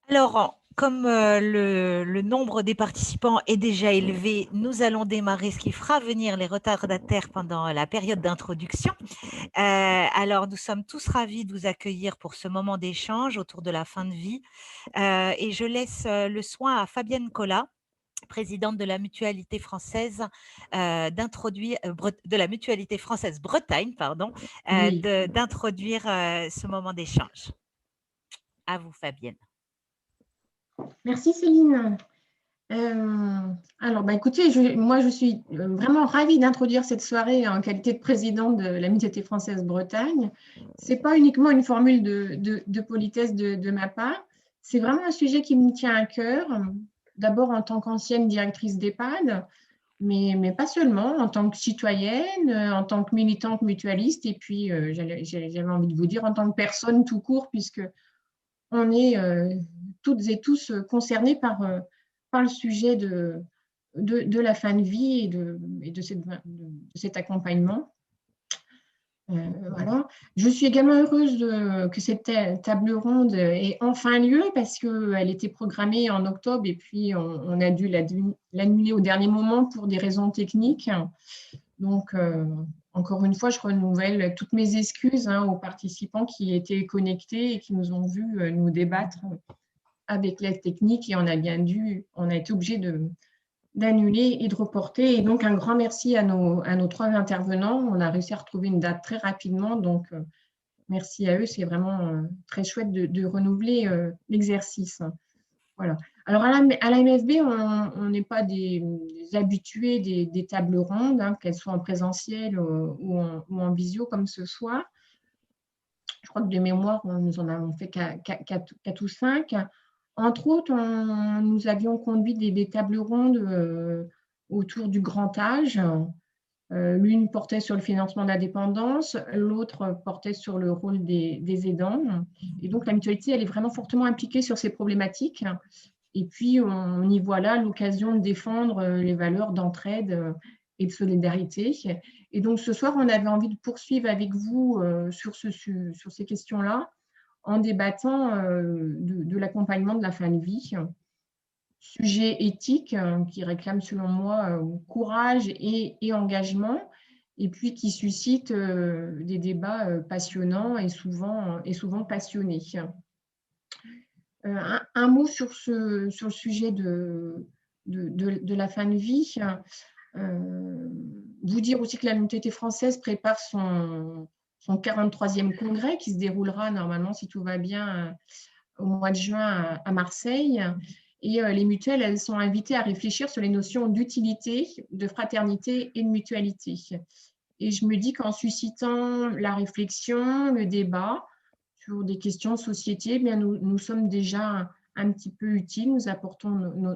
Alors, comme le nombre des participants est déjà élevé, nous allons démarrer, ce qui fera venir les retardataires pendant la période d'introduction. Alors, nous sommes tous ravis de vous accueillir pour ce moment d'échange autour de la fin de vie. Et je laisse le soin à Fabienne Collat, présidente de la mutualité française d'introduire de la mutualité française Bretagne, pardon, Oui, d'introduire ce moment d'échange. À vous, Fabienne. merci Céline. Alors, écoutez, moi, je suis vraiment ravie d'introduire cette soirée en qualité de présidente de la mutualité française Bretagne. Ce n'est pas uniquement une formule de politesse de ma part, c'est vraiment un sujet qui me tient à cœur, d'abord en tant qu'ancienne directrice d'EHPAD, mais pas seulement, en tant que citoyenne, en tant que militante mutualiste, et puis j'avais envie de vous dire en tant que personne tout court, puisque on est toutes et tous concernés par le sujet de la fin de vie et de cet accompagnement. Voilà. Je suis également heureuse que cette table ronde ait enfin lieu parce qu'elle était programmée en octobre et puis on a dû l'annuler au dernier moment pour des raisons techniques. Donc, encore une fois, je renouvelle toutes mes excuses aux participants qui étaient connectés et qui nous ont vus nous débattre avec l'aide technique et on a été obligé d'annuler et de reporter. Et donc, un grand merci à nos trois intervenants. On a réussi à retrouver une date très rapidement. Donc, merci à eux. C'est vraiment très chouette de renouveler l'exercice. Voilà. Alors, à la MFB, on n'est pas des habitués des tables rondes, qu'elles soient en présentiel ou en visio comme ce soir. Je crois que de mémoire, nous en avons fait 4 ou 5. Entre autres, nous avions conduit des tables rondes autour du grand âge. L'une portait sur le financement de la dépendance, l'autre portait sur le rôle des aidants. Et donc, la mutualité, elle est vraiment fortement impliquée sur ces problématiques. Et puis, on y voit là l'occasion de défendre les valeurs d'entraide et de solidarité. Et donc, ce soir, on avait envie de poursuivre avec vous sur ces questions-là en débattant de l'accompagnement de la fin de vie. Sujet éthique qui réclame, selon moi, courage et engagement, et puis qui suscite des débats passionnants et souvent passionnés. Un mot sur le sujet de la fin de vie. Vous dire aussi que la mutualité française prépare son 43e congrès qui se déroulera normalement, si tout va bien, au mois de juin à Marseille. Et les mutuelles, elles sont invitées à réfléchir sur les notions d'utilité, de fraternité et de mutualité. Et je me dis qu'en suscitant la réflexion, le débat sur des questions de société, eh bien nous sommes déjà un petit peu utiles, nous apportons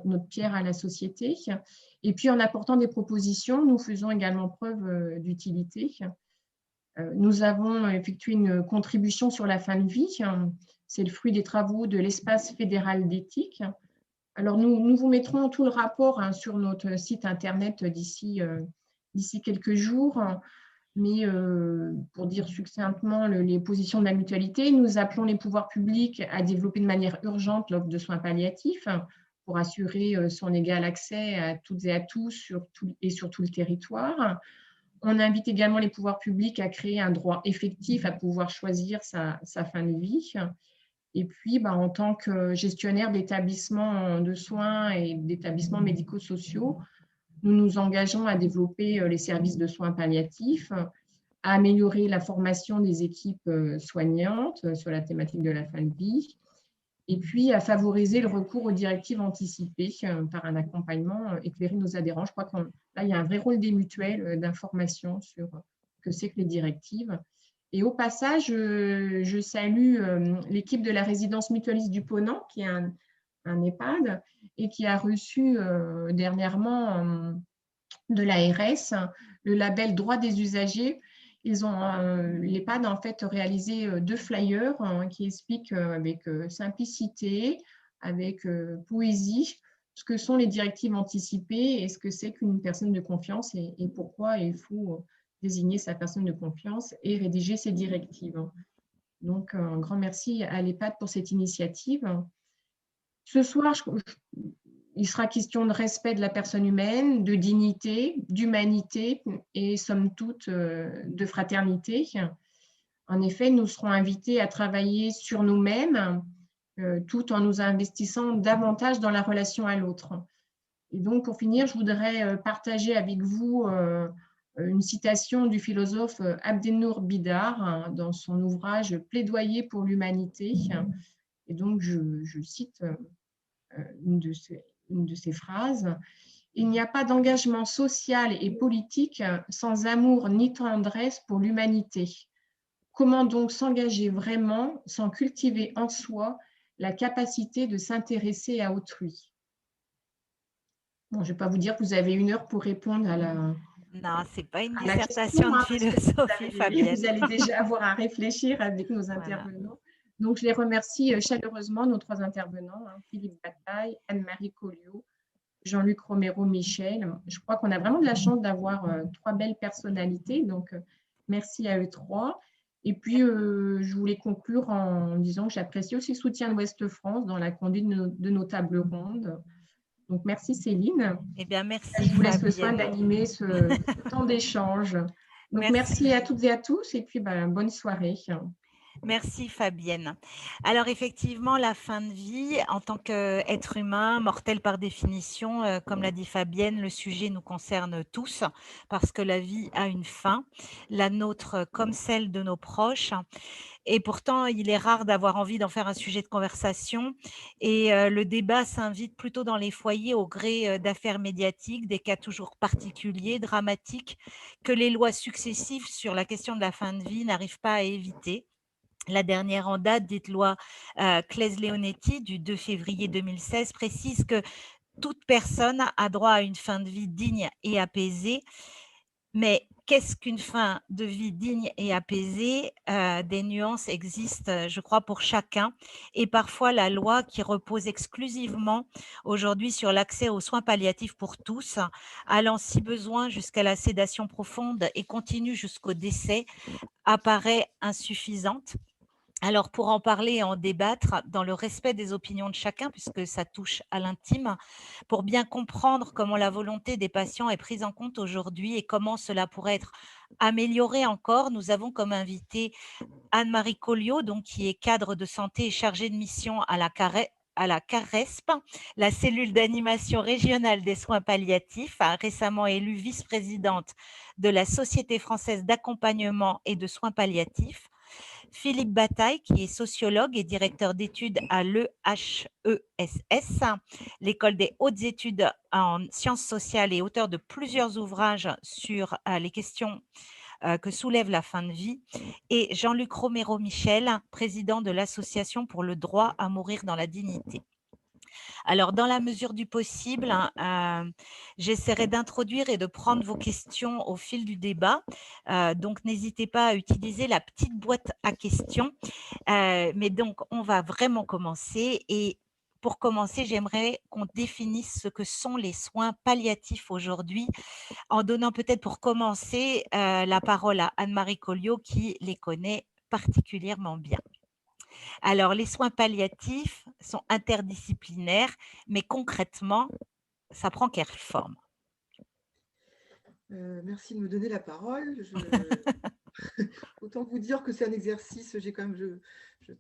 notre pierre à la société. Et puis en apportant des propositions, nous faisons également preuve d'utilité. Nous avons effectué une contribution sur la fin de vie. C'est le fruit des travaux de l'Espace fédéral d'éthique. Alors, nous vous mettrons tout le rapport sur notre site internet d'ici quelques jours. Mais pour dire succinctement les positions de la mutualité, nous appelons les pouvoirs publics à développer de manière urgente l'offre de soins palliatifs pour assurer son égal accès à toutes et à tous sur tout le territoire. On invite également les pouvoirs publics à créer un droit effectif à pouvoir choisir sa fin de vie. Et puis, en tant que gestionnaire d'établissements de soins et d'établissements médico-sociaux, nous nous engageons à développer les services de soins palliatifs, à améliorer la formation des équipes soignantes sur la thématique de la fin de vie, et puis à favoriser le recours aux directives anticipées par un accompagnement éclairé de nos adhérents. Je crois que là, il y a un vrai rôle des mutuelles d'information sur ce que c'est que les directives. Et au passage, je salue l'équipe de la résidence mutualiste du Ponant, qui est un EHPAD, et qui a reçu dernièrement de l'ARS le label droit des usagers. Ils ont, l'EHPAD, en fait, réalisé 2 flyers qui expliquent avec simplicité, avec poésie, ce que sont les directives anticipées et ce que c'est qu'une personne de confiance et pourquoi il faut désigner sa personne de confiance et rédiger ses directives. Donc, un grand merci à l'EHPAD pour cette initiative. Ce soir, il sera question de respect de la personne humaine, de dignité, d'humanité et, somme toute, de fraternité. En effet, nous serons invités à travailler sur nous-mêmes tout en nous investissant davantage dans la relation à l'autre. Et donc, pour finir, je voudrais partager avec vous une citation du philosophe Abdelnour Bidar dans son ouvrage Plaidoyer pour l'humanité. Et donc, je cite une de ces phrases. Il n'y a pas d'engagement social et politique sans amour ni tendresse pour l'humanité. Comment donc s'engager vraiment sans cultiver en soi la capacité de s'intéresser à autrui? Bon, je ne vais pas vous dire que vous avez 1 heure pour répondre Non, c'est pas une à la dissertation question, de parce que philosophie, vous Fabienne. allez déjà avoir à réfléchir avec nos Voilà. intervenants. Donc, je les remercie chaleureusement, nos 3 intervenants, Philippe Bataille, Anne-Marie Colliot, Jean-Luc Romero-Michel. Je crois qu'on a vraiment de la chance d'avoir 3 belles personnalités. Donc, merci à eux 3. Et puis, je voulais conclure en disant que j'apprécie aussi le soutien de Ouest France dans la conduite de nos tables rondes. Donc, merci Céline. Eh bien, merci Je vous laisse le soin Fabienne. d'animer ce temps d'échange. Donc, Merci. merci à toutes et à tous et puis bonne soirée. Merci Fabienne. Alors effectivement, la fin de vie, en tant qu'être humain, mortel par définition, comme l'a dit Fabienne, le sujet nous concerne tous parce que la vie a une fin, la nôtre comme celle de nos proches. Et pourtant, il est rare d'avoir envie d'en faire un sujet de conversation et le débat s'invite plutôt dans les foyers au gré, d'affaires médiatiques, des cas toujours particuliers, dramatiques, que les lois successives sur la question de la fin de vie n'arrivent pas à éviter. La dernière en date, dite loi Claes-Leonetti du 2 février 2016, précise que toute personne a droit à une fin de vie digne et apaisée. Mais qu'est-ce qu'une fin de vie digne et apaisée? Des nuances existent, je crois, pour chacun. Et parfois, la loi qui repose exclusivement aujourd'hui sur l'accès aux soins palliatifs pour tous, allant si besoin jusqu'à la sédation profonde et continue jusqu'au décès, apparaît insuffisante. Alors pour en parler et en débattre dans le respect des opinions de chacun, puisque ça touche à l'intime, pour bien comprendre comment la volonté des patients est prise en compte aujourd'hui et comment cela pourrait être amélioré encore, nous avons comme invité Anne-Marie Colliot, donc, qui est cadre de santé et chargée de mission à la CARESP, la cellule d'animation régionale des soins palliatifs, récemment élue vice-présidente de la Société française d'accompagnement et de soins palliatifs. Philippe Bataille, qui est sociologue et directeur d'études à l'EHESS, l'école des hautes études en sciences sociales et auteur de plusieurs ouvrages sur les questions que soulève la fin de vie, et Jean-Luc Romero-Michel, président de l'Association pour le droit à mourir dans la dignité. Alors, dans la mesure du possible, j'essaierai d'introduire et de prendre vos questions au fil du débat. Donc, n'hésitez pas à utiliser la petite boîte à questions. Mais donc, on va vraiment commencer. Et pour commencer, j'aimerais qu'on définisse ce que sont les soins palliatifs aujourd'hui, en donnant peut-être pour commencer la parole à Anne-Marie Colliot, qui les connaît particulièrement bien. Alors, les soins palliatifs sont interdisciplinaires, mais concrètement, ça prend quelle forme? Merci de me donner la parole. Autant vous dire que c'est un exercice, j'ai quand même j'ai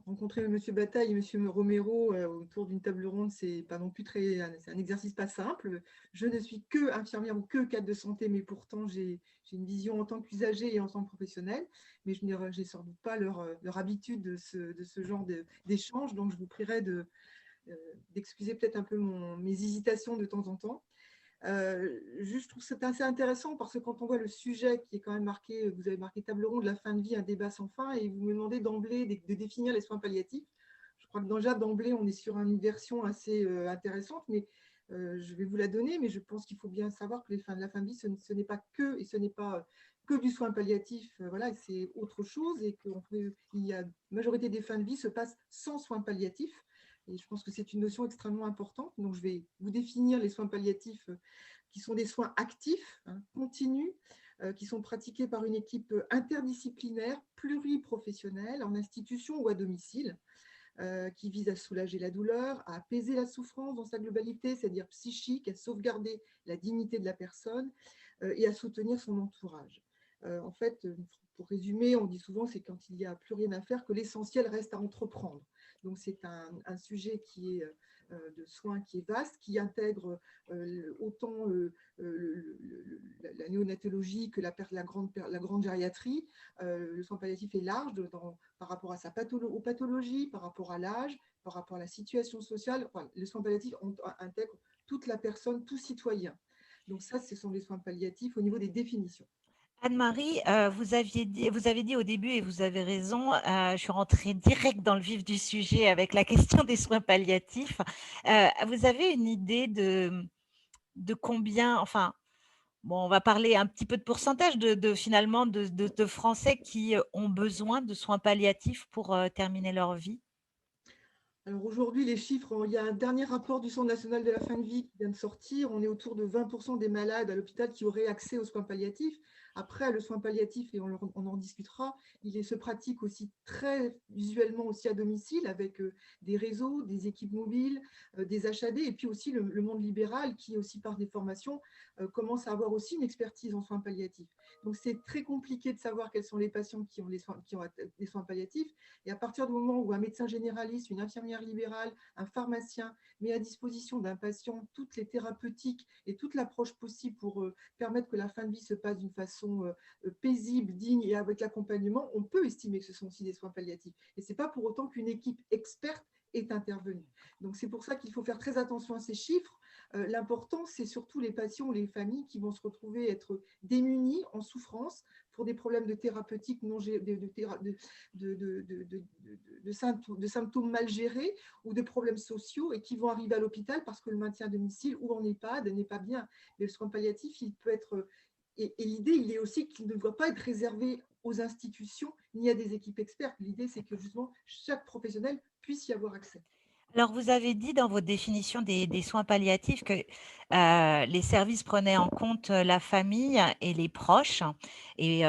rencontré M. Bataille et M. Romero autour d'une table ronde, c'est pas non plus c'est un exercice pas simple. Je ne suis que infirmière ou que cadre de santé, mais pourtant j'ai une vision en tant qu'usager et en tant que professionnel, mais je n'ai sans doute pas leur habitude de ce genre d'échange, donc je vous prierai d'excuser peut-être un peu mes hésitations de temps en temps. Je trouve que c'est assez intéressant parce que quand on voit le sujet qui est quand même marqué, vous avez marqué table ronde, la fin de vie, un débat sans fin, et vous me demandez d'emblée de définir les soins palliatifs. Je crois que déjà d'emblée, on est sur une version assez intéressante, mais je vais vous la donner, mais je pense qu'il faut bien savoir que la fin de vie, ce n'est pas que, et ce n'est pas que du soin palliatif, voilà, c'est autre chose, et la majorité des fins de vie se passent sans soins palliatifs. Et je pense que c'est une notion extrêmement importante. Donc, je vais vous définir les soins palliatifs qui sont des soins actifs, continus, qui sont pratiquées par une équipe interdisciplinaire, pluriprofessionnelle, en institution ou à domicile, qui visent à soulager la douleur, à apaiser la souffrance dans sa globalité, c'est-à-dire psychique, à sauvegarder la dignité de la personne et à soutenir son entourage. En fait, pour résumer, on dit souvent, c'est quand il n'y a plus rien à faire que l'essentiel reste à entreprendre. Donc, c'est un sujet qui est de soins qui est vaste, qui intègre autant la néonatologie que la grande gériatrie. Le soin palliatif est large par rapport à aux pathologies, par rapport à l'âge, par rapport à la situation sociale. Enfin, les soins palliatifs intègrent toute la personne, tout citoyen. Donc ça, ce sont les soins palliatifs au niveau des définitions. Anne-Marie, vous avez dit au début, et vous avez raison, je suis rentrée direct dans le vif du sujet avec la question des soins palliatifs. Vous avez une idée de combien, enfin, bon, on va parler un petit peu de pourcentage finalement de Français qui ont besoin de soins palliatifs pour terminer leur vie? Alors aujourd'hui, les chiffres, il y a un dernier rapport du Centre national de la fin de vie qui vient de sortir. On est autour de 20% des malades à l'hôpital qui auraient accès aux soins palliatifs. Après, le soin palliatif, et on en discutera, il se pratique aussi très visuellement aussi à domicile avec des réseaux, des équipes mobiles, des HAD, et puis aussi le monde libéral qui, aussi par des formations, commence à avoir aussi une expertise en soins palliatifs. Donc c'est très compliqué de savoir quels sont les patients qui ont des soins palliatifs. Et à partir du moment où un médecin généraliste, une infirmière libérale, un pharmacien met à disposition d'un patient toutes les thérapeutiques et toute l'approche possible pour permettre que la fin de vie se passe d'une façon paisible, digne et avec l'accompagnement, on peut estimer que ce sont aussi des soins palliatifs. Et ce n'est pas pour autant qu'une équipe experte est intervenue. Donc c'est pour ça qu'il faut faire très attention à ces chiffres. L'important, c'est surtout les patients ou les familles qui vont se retrouver être démunis, en souffrance, pour des problèmes de thérapeutique de symptômes mal gérés ou de problèmes sociaux et qui vont arriver à l'hôpital parce que le maintien à domicile ou en EHPAD n'est pas bien. Mais le soin palliatif, il peut être… Et l'idée, il est aussi qu'il ne doit pas être réservé aux institutions ni à des équipes expertes. L'idée, c'est que justement, chaque professionnel puisse y avoir accès. Alors, vous avez dit dans votre définition des soins palliatifs que les services prenaient en compte la famille et les proches, et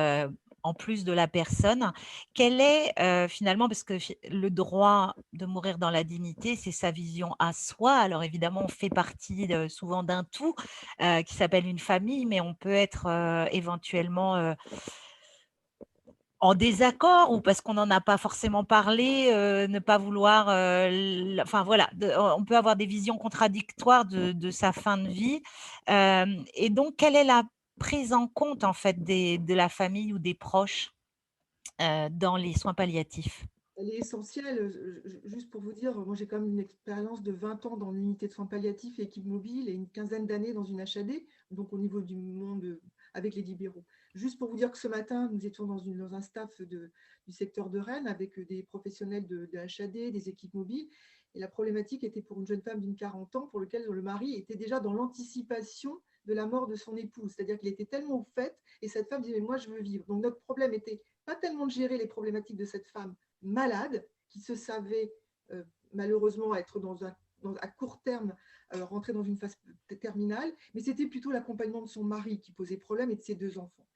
en plus de la personne. Quel est finalement, parce que le droit de mourir dans la dignité, c'est sa vision à soi. Alors évidemment, on fait partie souvent d'un tout qui s'appelle une famille, mais on peut être éventuellement en désaccord ou parce qu'on n'en a pas forcément parlé, ne pas vouloir, enfin voilà, on peut avoir des visions contradictoires de sa fin de vie. Et donc, quelle est la prise en compte en fait de la famille ou des proches dans les soins palliatifs? Elle est essentielle. Juste pour vous dire, moi j'ai quand même une expérience de 20 ans dans l'unité de soins palliatifs et équipe mobile et une quinzaine d'années dans une HAD, donc au niveau du monde avec les libéraux. Juste pour vous dire que ce matin, nous étions dans un staff du secteur de Rennes avec des professionnels de HAD, des équipes mobiles. Et la problématique était pour une jeune femme d'une 40 ans pour laquelle le mari était déjà dans l'anticipation de la mort de son épouse. C'est-à-dire qu'il était tellement au fait et cette femme disait « mais moi je veux vivre ». Donc notre problème était pas tellement de gérer les problématiques de cette femme malade qui se savait malheureusement être à court terme rentrer dans une phase terminale, mais c'était plutôt l'accompagnement de son mari qui posait problème et de ses 2 enfants.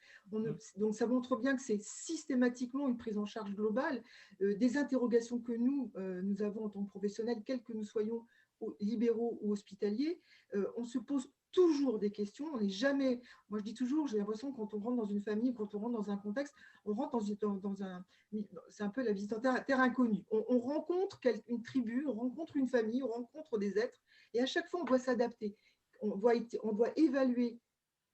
Donc ça montre bien que c'est systématiquement une prise en charge globale, des interrogations que nous avons en tant que professionnels, quels que nous soyons libéraux ou hospitaliers, on se pose toujours des questions, on n'est jamais, moi je dis toujours, j'ai l'impression que quand on rentre dans une famille, quand on rentre dans un contexte, on rentre dans un, c'est un peu la visite en terre inconnue. On rencontre une tribu, on rencontre une famille, on rencontre des êtres, et à chaque fois on doit s'adapter. On doit évaluer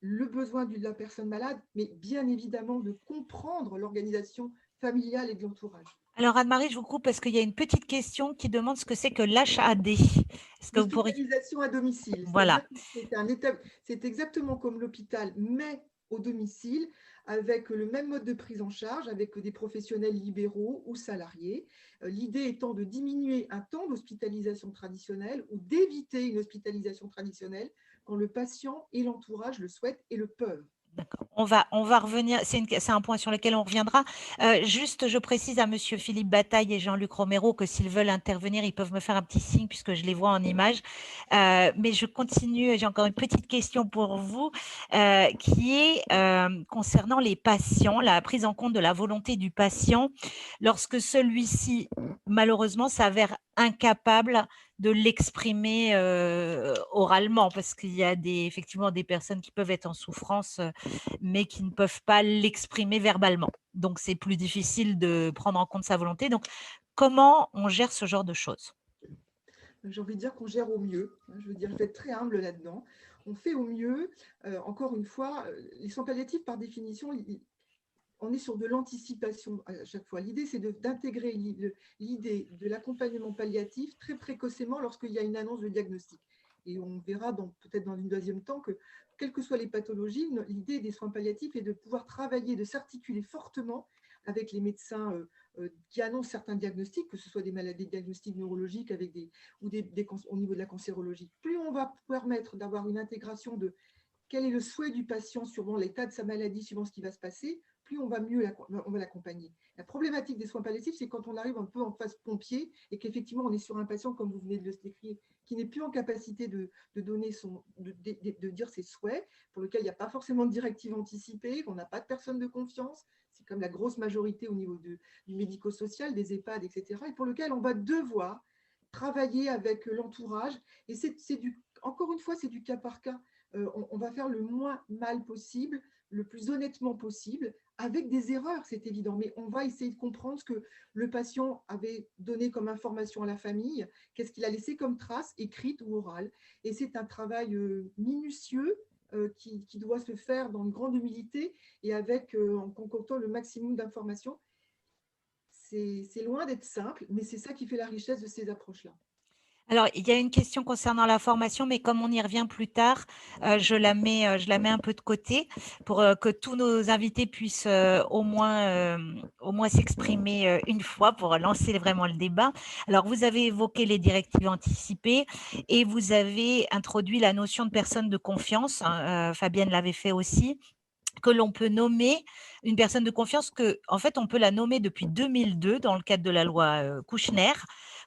le besoin de la personne malade, mais bien évidemment de comprendre l'organisation familiale et de l'entourage. Alors Anne-Marie, je vous coupe parce qu'il y a une petite question qui demande ce que c'est que l'HAD. Est-ce que vous pourriez… L'hospitalisation à domicile, Voilà. c'est-à-dire que c'est exactement comme l'hôpital, mais au domicile, avec le même mode de prise en charge, avec des professionnels libéraux ou salariés. L'idée étant de diminuer un temps d'hospitalisation traditionnelle ou d'éviter une hospitalisation traditionnelle quand le patient et l'entourage le souhaitent et le peuvent. D'accord. On va revenir, c'est un point sur lequel on reviendra. Juste, je précise à Monsieur Philippe Bataille et Jean-Luc Romero que s'ils veulent intervenir, ils peuvent me faire un petit signe puisque je les vois en image. Mais je continue, j'ai encore une petite question pour vous qui est concernant les patients, la prise en compte de la volonté du patient lorsque celui-ci, malheureusement, s'avère incapable de l'exprimer oralement, parce qu'il y a effectivement des personnes qui peuvent être en souffrance, mais qui ne peuvent pas l'exprimer verbalement. Donc, c'est plus difficile de prendre en compte sa volonté. Donc, comment on gère ce genre de choses? J'ai envie de dire qu'on gère au mieux. Je veux dire, je vais être très humble là-dedans. On fait au mieux. Encore une fois, les soins palliatifs, par définition, on est sur de l'anticipation à chaque fois. L'idée, c'est d'intégrer l'idée de l'accompagnement palliatif très précocement lorsqu'il y a une annonce de diagnostic. Et on verra peut-être dans une deuxième temps que, quelles que soient les pathologies, l'idée des soins palliatifs est de pouvoir travailler, de s'articuler fortement avec les médecins qui annoncent certains diagnostics, que ce soit des maladies diagnostiques neurologiques ou au niveau de la cancérologie. Plus on va permettre d'avoir une intégration de quel est le souhait du patient suivant l'état de sa maladie, suivant ce qui va se passer, plus on va mieux on va l'accompagner. La problématique des soins palliatifs, c'est quand on arrive un peu en phase pompier et qu'effectivement, on est sur un patient, comme vous venez de le décrire, qui n'est plus en capacité de donner de dire ses souhaits, pour lequel il n'y a pas forcément de directive anticipée, qu'on n'a pas de personne de confiance. C'est comme la grosse majorité au niveau du médico-social, des EHPAD, etc. Et pour lequel on va devoir travailler avec l'entourage. Et encore une fois, c'est du cas par cas. On va faire le moins mal possible, le plus honnêtement possible, avec des erreurs, c'est évident, mais on va essayer de comprendre ce que le patient avait donné comme information à la famille, qu'est-ce qu'il a laissé comme trace, écrite ou orale. Et c'est un travail minutieux qui doit se faire dans une grande humilité et en concoctant le maximum d'informations. C'est loin d'être simple, mais c'est ça qui fait la richesse de ces approches-là. Alors, il y a une question concernant la formation, mais comme on y revient plus tard, je la mets un peu de côté pour que tous nos invités puissent au moins s'exprimer une fois pour lancer vraiment le débat. Alors, vous avez évoqué les directives anticipées et vous avez introduit la notion de personne de confiance, hein, Fabienne l'avait fait aussi, que l'on peut nommer une personne de confiance en fait, on peut la nommer depuis 2002 dans le cadre de la loi Kouchner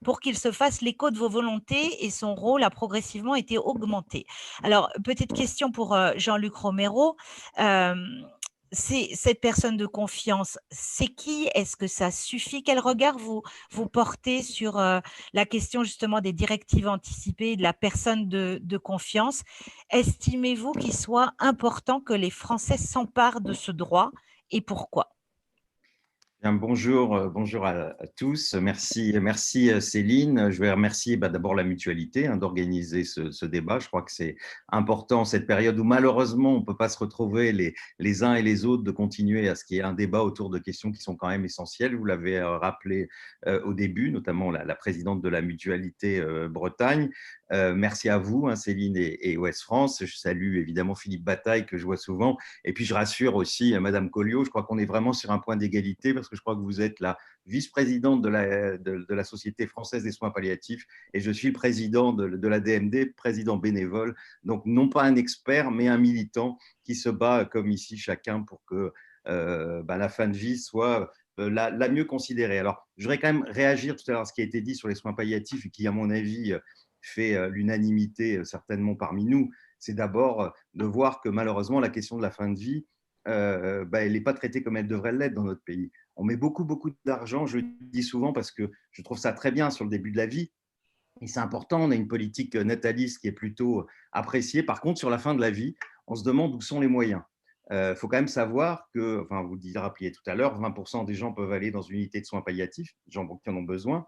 pour qu'il se fasse l'écho de vos volontés et son rôle a progressivement été augmenté. Alors, petite question pour Jean-Luc Romero. Euh, cette personne de confiance, c'est qui? Est-ce que ça suffit? Quel regard vous portez sur la question justement des directives anticipées de la personne de confiance? Estimez-vous qu'il soit important que les Français s'emparent de ce droit et pourquoi? Bien, bonjour, bonjour à tous. Merci, merci Céline. Je vais remercier d'abord la mutualité d'organiser ce débat. Je crois que c'est important, cette période où malheureusement on ne peut pas se retrouver les uns et les autres, de continuer à ce qu'il y ait un débat autour de questions qui sont quand même essentielles. Vous l'avez rappelé au début, notamment la présidente de la mutualité Bretagne. Merci à vous, Céline et Ouest France. Je salue évidemment Philippe Bataille, que je vois souvent. Et puis, je rassure aussi Madame Colliot. Je crois qu'on est vraiment sur un point d'égalité parce que je crois que vous êtes la vice-présidente de la Société française des soins palliatifs et je suis le président de la DMD, président bénévole. Donc, non pas un expert, mais un militant qui se bat comme ici chacun pour que la fin de vie soit la mieux considérée. Alors, je voudrais quand même réagir tout à l'heure à ce qui a été dit sur les soins palliatifs et qui, à mon avis, fait l'unanimité certainement parmi nous. C'est d'abord de voir que malheureusement, la question de la fin de vie, elle n'est pas traitée comme elle devrait l'être dans notre pays. On met beaucoup, beaucoup d'argent, je le dis souvent parce que je trouve ça très bien sur le début de la vie, et c'est important, on a une politique nataliste qui est plutôt appréciée. Par contre, sur la fin de la vie, on se demande où sont les moyens. Il faut quand même savoir que, enfin, vous le rappeliez tout à l'heure, 20% des gens peuvent aller dans une unité de soins palliatifs, des gens qui en ont besoin,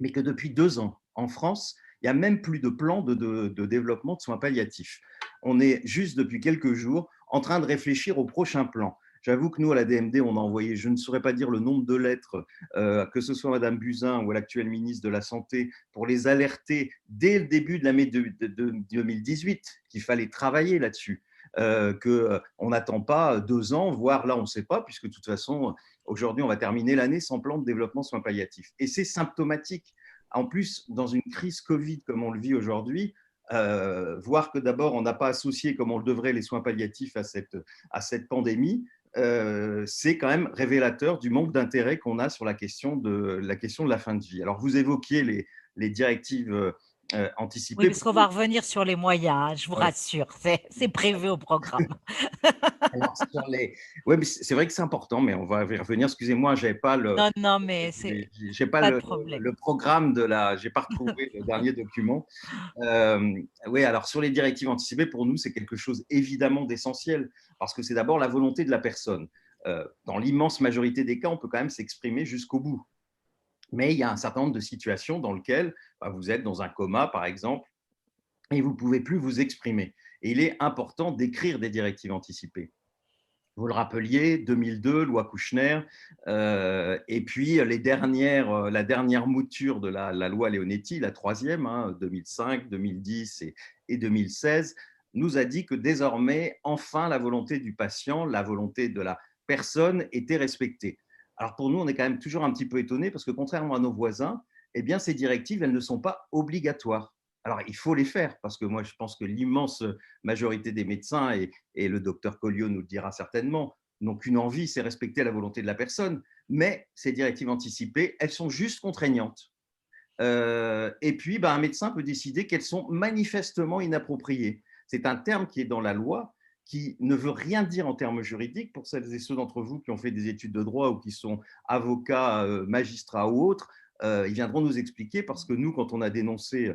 mais que depuis 2 ans, en France, il n'y a même plus de plan de développement de soins palliatifs. On est juste depuis quelques jours en train de réfléchir au prochain plan. J'avoue que nous, à la DMD, on a envoyé, je ne saurais pas dire le nombre de lettres, que ce soit Madame Buzyn ou à l'actuel ministre de la Santé, pour les alerter dès le début de l'année de 2018 qu'il fallait travailler là-dessus. Qu'on n'attend pas 2 ans, voire là, on ne sait pas, puisque de toute façon, aujourd'hui, on va terminer l'année sans plan de développement soins palliatifs. Et c'est symptomatique. En plus, dans une crise Covid comme on le vit aujourd'hui, voir que d'abord, on n'a pas associé comme on le devrait les soins palliatifs à cette pandémie, c'est quand même révélateur du manque d'intérêt qu'on a sur la question de la fin de vie. Alors, vous évoquiez les directives Oui, anticipées. parce qu'on va revenir sur les moyens, hein, je vous Ouais. rassure, c'est prévu au programme. Alors, ouais, mais c'est vrai que c'est important, mais on va y revenir. Excusez-moi, j'avais pas Non, non, mais c'est j'ai pas pas de problème. le programme j'ai pas retrouvé le dernier document. Oui, alors sur les directives anticipées, pour nous, c'est quelque chose évidemment d'essentiel, parce que c'est d'abord la volonté de la personne. Dans l'immense majorité des cas, on peut quand même s'exprimer jusqu'au bout. Mais il y a un certain nombre de situations dans lesquelles vous êtes dans un coma, par exemple, et vous ne pouvez plus vous exprimer. Et il est important d'écrire des directives anticipées. Vous le rappeliez, 2002, loi Kouchner, et puis la dernière mouture de la loi Leonetti, la troisième, 2005, 2010 et 2016, nous a dit que désormais, enfin, la volonté du patient, la volonté de la personne était respectée. Alors pour nous, on est quand même toujours un petit peu étonnés parce que contrairement à nos voisins, eh bien, ces directives, elles ne sont pas obligatoires. Alors, il faut les faire parce que moi, je pense que l'immense majorité des médecins, et le docteur Colliot nous le dira certainement, n'ont qu'une envie, c'est respecter la volonté de la personne. Mais ces directives anticipées, elles sont juste contraignantes. Et puis, un médecin peut décider qu'elles sont manifestement inappropriées. C'est un terme qui est dans la loi, qui ne veut rien dire en termes juridiques. Pour celles et ceux d'entre vous qui ont fait des études de droit ou qui sont avocats, magistrats ou autres, ils viendront nous expliquer, parce que nous, quand on a dénoncé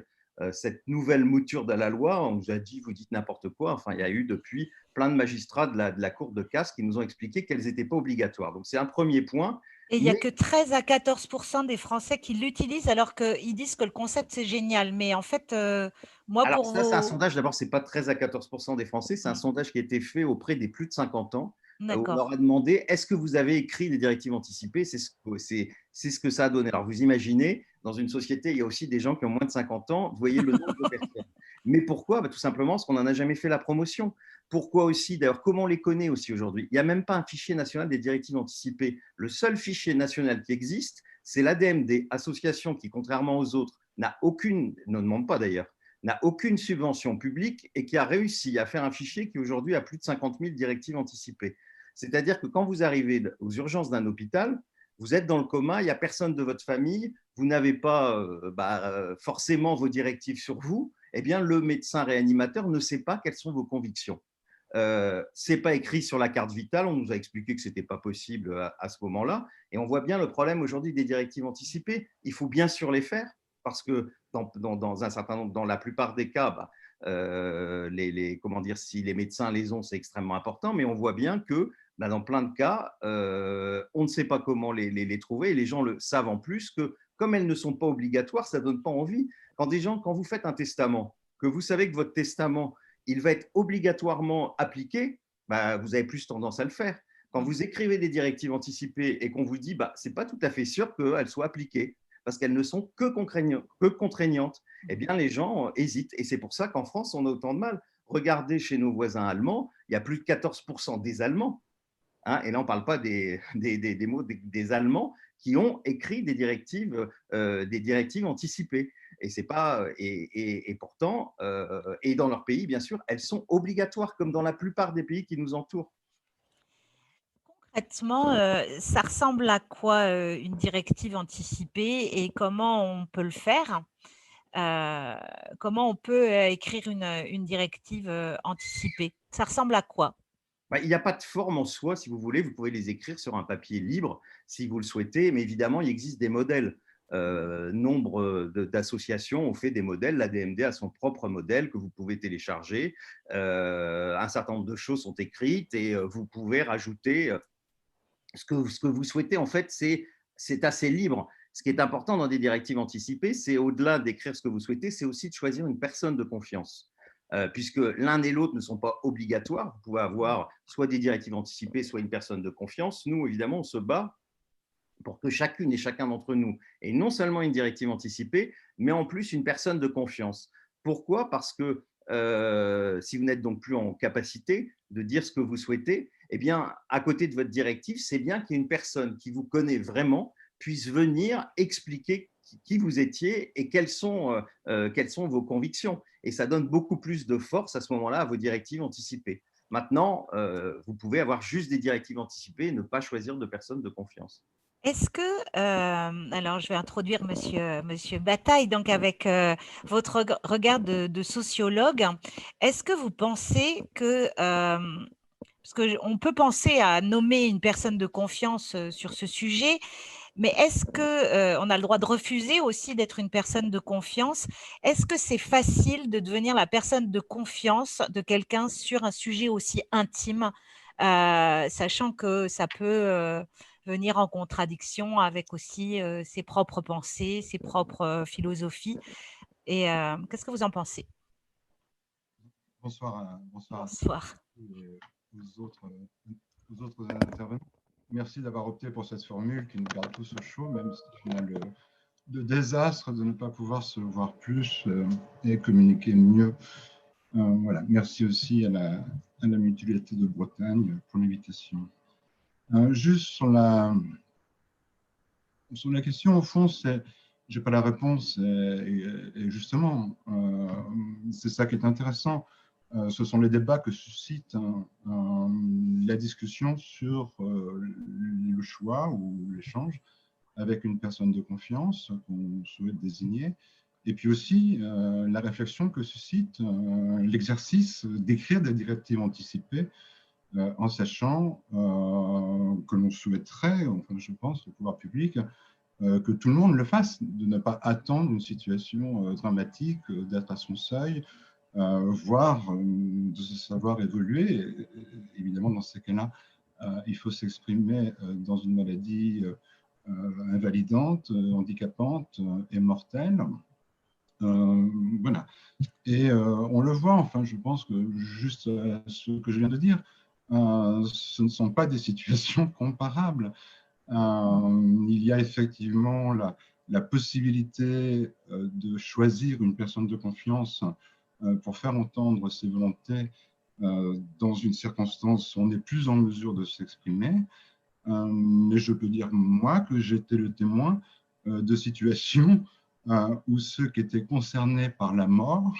cette nouvelle mouture de la loi, on nous a dit, vous dites n'importe quoi. Enfin, il y a eu depuis plein de magistrats de la Cour de casse qui nous ont expliqué qu'elles n'étaient pas obligatoires. Donc, c'est un premier point. Et il n'y a que 13 à 14% des Français qui l'utilisent alors qu'ils disent que le concept, c'est génial. Mais en fait, moi, Alors, pour ça, c'est un vos… sondage. D'abord, ce n'est pas 13 à 14% des Français. C'est un sondage qui a été fait auprès des plus de 50 ans. On leur D'accord. a demandé, est-ce que vous avez écrit des directives anticipées? C'est ce que ça a donné. Alors, vous imaginez, dans une société, il y a aussi des gens qui ont moins de 50 ans. Vous voyez le nombre de personnes. Mais pourquoi? Tout simplement parce qu'on n'en a jamais fait la promotion. Pourquoi aussi? D'ailleurs, comment on les connaît aussi aujourd'hui? Il n'y a même pas un fichier national des directives anticipées. Le seul fichier national qui existe, c'est l'ADMD, association qui, contrairement aux autres, ne demande pas d'ailleurs, n'a aucune subvention publique et qui a réussi à faire un fichier qui aujourd'hui a plus de 50 000 directives anticipées. C'est-à-dire que quand vous arrivez aux urgences d'un hôpital, vous êtes dans le coma, il n'y a personne de votre famille, vous n'avez pas forcément vos directives sur vous, eh bien, le médecin réanimateur ne sait pas quelles sont vos convictions. Ce n'est pas écrit sur la carte vitale, on nous a expliqué que ce n'était pas possible à ce moment-là, et on voit bien le problème aujourd'hui des directives anticipées. Il faut bien sûr les faire, parce que dans un certain nombre, dans la plupart des cas, comment dire, si les médecins les ont, c'est extrêmement important, mais on voit bien que dans plein de cas, on ne sait pas comment les trouver, et les gens le savent en plus que comme elles ne sont pas obligatoires, ça ne donne pas envie. Quand vous faites un testament, que vous savez que votre testament, il va être obligatoirement appliqué, vous avez plus tendance à le faire. Quand vous écrivez des directives anticipées et qu'on vous dit ce n'est pas tout à fait sûr qu'elles soient appliquées, parce qu'elles ne sont que contraignantes, eh bien, les gens hésitent. Et c'est pour ça qu'en France, on a autant de mal. Regardez chez nos voisins allemands, il y a plus de 14% des Allemands, et là, on ne parle pas des Allemands qui ont écrit des directives anticipées. Et pourtant, et dans leur pays, bien sûr, elles sont obligatoires, comme dans la plupart des pays qui nous entourent. Concrètement, ça ressemble à quoi une directive anticipée et comment on peut le faire? Comment on peut écrire une directive anticipée? Ça ressemble à quoi? Il n'y a pas de forme en soi, si vous voulez. Vous pouvez les écrire sur un papier libre si vous le souhaitez, mais évidemment, il existe des modèles. Nombre d'associations ont fait des modèles. L'ADMD a son propre modèle que vous pouvez télécharger. Un certain nombre de choses sont écrites et vous pouvez rajouter ce que vous souhaitez. En fait, c'est assez libre. Ce qui est important dans des directives anticipées, c'est au-delà d'écrire ce que vous souhaitez, c'est aussi de choisir une personne de confiance. Puisque l'un et l'autre ne sont pas obligatoires. Vous pouvez avoir soit des directives anticipées, soit une personne de confiance. Nous, évidemment, on se bat pour que chacune et chacun d'entre nous ait non seulement une directive anticipée, mais en plus une personne de confiance. Pourquoi? Parce que si vous n'êtes donc plus en capacité de dire ce que vous souhaitez, eh bien, à côté de votre directive, c'est bien qu'il y ait une personne qui vous connaît vraiment puisse venir expliquer qui vous étiez et quelles sont vos convictions. Et ça donne beaucoup plus de force à ce moment-là à vos directives anticipées. Maintenant, vous pouvez avoir juste des directives anticipées et ne pas choisir de personnes de confiance. Est-ce que, alors je vais introduire monsieur Bataille, donc avec votre regard de sociologue, est-ce que vous pensez que, parce qu'on peut penser à nommer une personne de confiance sur ce sujet, mais est-ce que on a le droit de refuser aussi d'être une personne de confiance? Est-ce que c'est facile de devenir la personne de confiance de quelqu'un sur un sujet aussi intime, sachant que ça peut venir en contradiction avec aussi ses propres pensées, ses propres philosophies. Et qu'est-ce que vous en pensez? Bonsoir à Bonsoir. et aux autres intervenants. Merci d'avoir opté pour cette formule qui nous garde tous au chaud, même si c'est final de désastre de ne pas pouvoir se voir plus et communiquer mieux. Voilà. Merci aussi à la Mutualité de Bretagne pour l'invitation. Juste sur la question, au fond, je n'ai pas la réponse, et justement, c'est ça qui est intéressant. Ce sont les débats que suscite la discussion sur le choix ou l'échange avec une personne de confiance qu'on souhaite désigner, et puis aussi la réflexion que suscite l'exercice d'écrire des directives anticipées en sachant que l'on souhaiterait, enfin je pense, au pouvoir public, que tout le monde le fasse, de ne pas attendre une situation dramatique, d'être à son seuil, voire de se savoir évoluer. Et, évidemment, dans ces cas-là, il faut s'exprimer dans une maladie invalidante, handicapante et mortelle. Voilà. Et on le voit, enfin, je pense que juste ce que je viens de dire, ce ne sont pas des situations comparables. Il y a effectivement la possibilité de choisir une personne de confiance pour faire entendre ses volontés dans une circonstance où on est plus en mesure de s'exprimer. Mais je peux dire, moi, que j'étais le témoin de situations où ceux qui étaient concernés par la mort,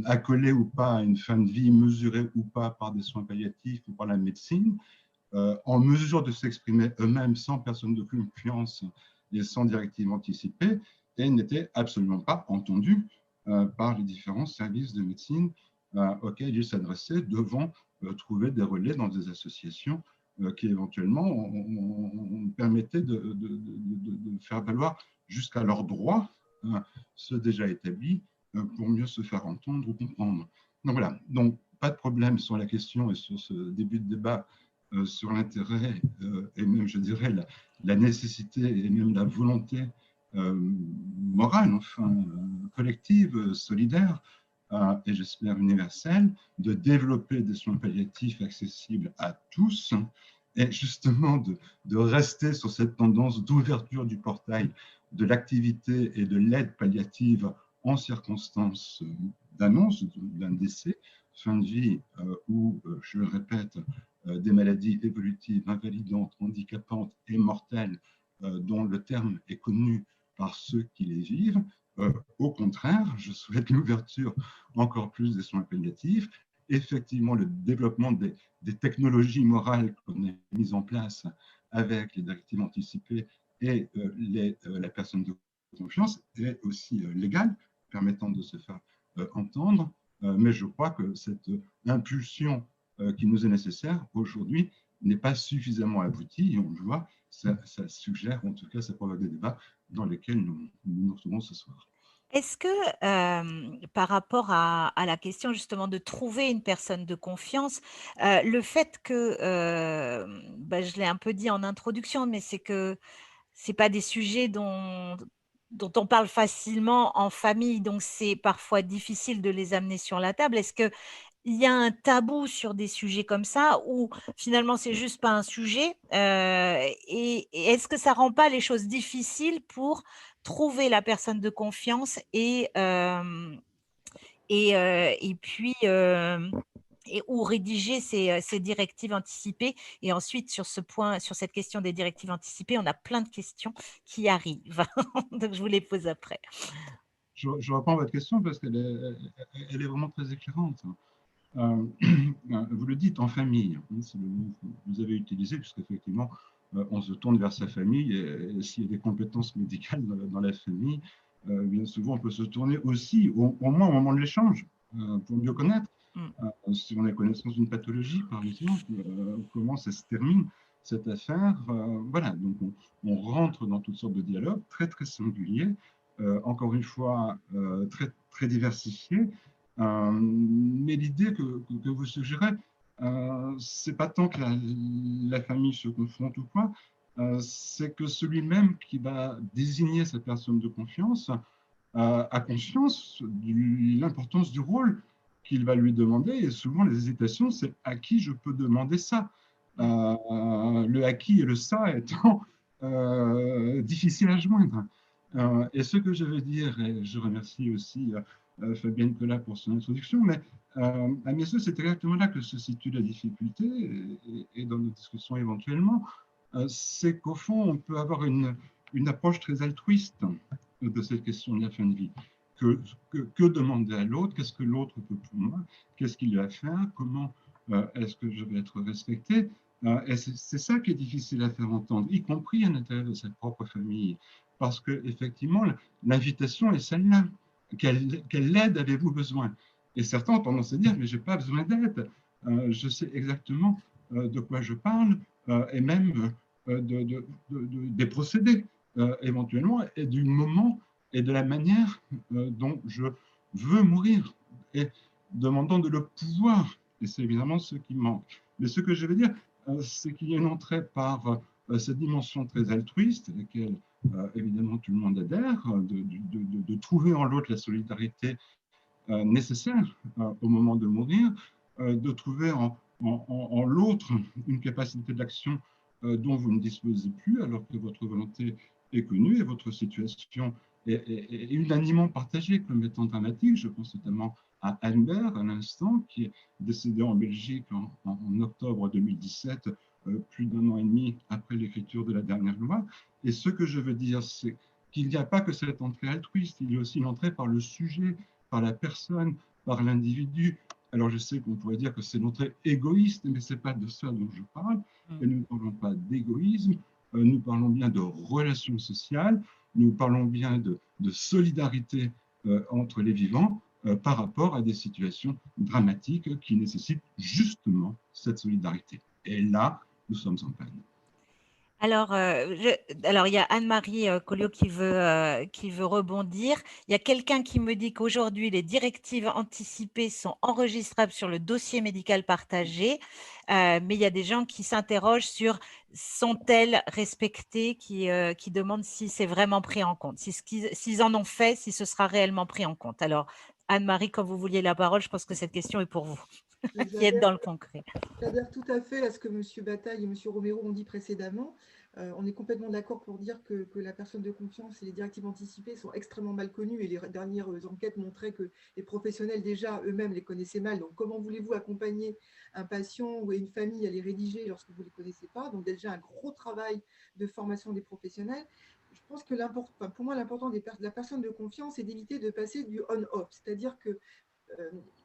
accolés ou pas à une fin de vie, mesurés ou pas par des soins palliatifs ou par la médecine, en mesure de s'exprimer eux-mêmes sans personne de confiance et sans directive anticipée, et n'étaient absolument pas entendus par les différents services de médecine auxquels ils s'adressaient, devant trouver des relais dans des associations qui éventuellement permettaient de faire valoir jusqu'à leurs droits, ceux déjà établis, pour mieux se faire entendre ou comprendre. Donc voilà, donc pas de problème sur la question et sur ce début de débat sur l'intérêt et même, je dirais, la nécessité et même la volonté morale, enfin, collective, solidaire, et j'espère universelle, de développer des soins palliatifs accessibles à tous, et justement de rester sur cette tendance d'ouverture du portail de l'activité et de l'aide palliative en circonstances d'annonce d'un décès, fin de vie, ou, je le répète, des maladies évolutives, invalidantes, handicapantes et mortelles, dont le terme est connu par ceux qui les vivent. Au contraire, je souhaite l'ouverture encore plus des soins palliatifs, effectivement le développement des technologies morales qu'on a mises en place avec les directives anticipées et la personne de confiance est aussi légale, permettant de se faire entendre, mais je crois que cette impulsion qui nous est nécessaire aujourd'hui n'est pas suffisamment aboutie, et on le voit, ça suggère, en tout cas, ça provoque des débats dans lesquels nous retrouvons ce soir. Est-ce que, par rapport à la question justement de trouver une personne de confiance, le fait que, je l'ai un peu dit en introduction, mais c'est que c'est pas des sujets dont on parle facilement en famille, donc c'est parfois difficile de les amener sur la table. Est-ce qu'il y a un tabou sur des sujets comme ça ou finalement c'est juste pas un sujet? Et est-ce que ça rend pas les choses difficiles pour trouver la personne de confiance et puis, ou rédiger ces directives anticipées. Et ensuite, sur ce point, sur cette question des directives anticipées, on a plein de questions qui arrivent. Donc, je vous les pose après. Je reprends votre question parce qu'elle est vraiment très éclairante. Vous le dites en famille, c'est le mot que vous avez utilisé, puisqu'effectivement, on se tourne vers sa famille et s'il y a des compétences médicales dans la famille, bien souvent on peut se tourner aussi, au moins au moment de l'échange, pour mieux connaître. Si on a connaissance d'une pathologie, par exemple, comment ça se termine, cette affaire. Voilà, donc on rentre dans toutes sortes de dialogues très, très singuliers, encore une fois, très, très diversifiés. Mais l'idée que vous suggérez, c'est pas tant que la famille se confronte ou quoi, c'est que celui-même qui va désigner cette personne de confiance a conscience de l'importance du rôle qu'il va lui demander. Et souvent, les hésitations, c'est à qui je peux demander ça. Le à qui et le ça étant difficile à joindre. Et ce que je veux dire, et je remercie aussi Fabienne Collat pour son introduction, mais à mes yeux, c'est exactement là que se situe la difficulté, et dans nos discussions éventuellement, c'est qu'au fond, on peut avoir une approche très altruiste de cette question de la fin de vie. Que demander à l'autre? Qu'est-ce que l'autre peut pour moi? Qu'est-ce qu'il a à faire? Comment est-ce que je vais être respecté? Et c'est ça qui est difficile à faire entendre, y compris à l'intérieur de sa propre famille. Parce qu'effectivement, l'invitation est celle-là. Quelle aide avez-vous besoin? Et certains ont tendance à dire, mais je n'ai pas besoin d'aide. Je sais exactement de quoi je parle, et même des procédés, éventuellement, et du moment et de la manière dont je veux mourir, et demandant de le pouvoir. Et c'est évidemment ce qui manque. Mais ce que je veux dire, c'est qu'il y a une entrée par cette dimension très altruiste, à laquelle évidemment tout le monde adhère, de trouver en l'autre la solidarité nécessaire au moment de mourir, de trouver en l'autre une capacité d'action dont vous ne disposez plus, alors que votre volonté est connue et votre situation est unanimement partagée comme étant dramatique. Je pense notamment à Albert, à l'instant, qui est décédé en Belgique en octobre 2017, plus d'un an et demi après l'écriture de la dernière loi. Et ce que je veux dire, c'est qu'il n'y a pas que cette entrée altruiste, il y a aussi une entrée par le sujet, par la personne, par l'individu. Alors je sais qu'on pourrait dire que c'est l'entrée égoïste, mais ce n'est pas de ça dont je parle. Et nous ne parlons pas d'égoïsme, nous parlons bien de relations sociales, nous parlons bien de solidarité entre les vivants par rapport à des situations dramatiques qui nécessitent justement cette solidarité. Et là, nous sommes en panne. Alors, il y a Anne-Marie Colliot qui veut rebondir. Il y a quelqu'un qui me dit qu'aujourd'hui, les directives anticipées sont enregistrables sur le dossier médical partagé, mais il y a des gens qui s'interrogent sur sont-elles respectées, qui demandent si c'est vraiment pris en compte, s'ils en ont fait, si ce sera réellement pris en compte. Alors, Anne-Marie, quand vous vouliez la parole, je pense que cette question est pour vous, qui êtes dans le concret. J'adhère tout à fait à ce que M. Bataille et M. Romero ont dit précédemment. On est complètement d'accord pour dire que la personne de confiance et les directives anticipées sont extrêmement mal connues, et les dernières enquêtes montraient que les professionnels déjà eux-mêmes les connaissaient mal. Donc comment voulez-vous accompagner un patient ou une famille à les rédiger lorsque vous ne les connaissez pas? Donc déjà un gros travail de formation des professionnels. Je pense que pour moi l'important de la personne de confiance est d'éviter de passer du on-off, c'est-à-dire que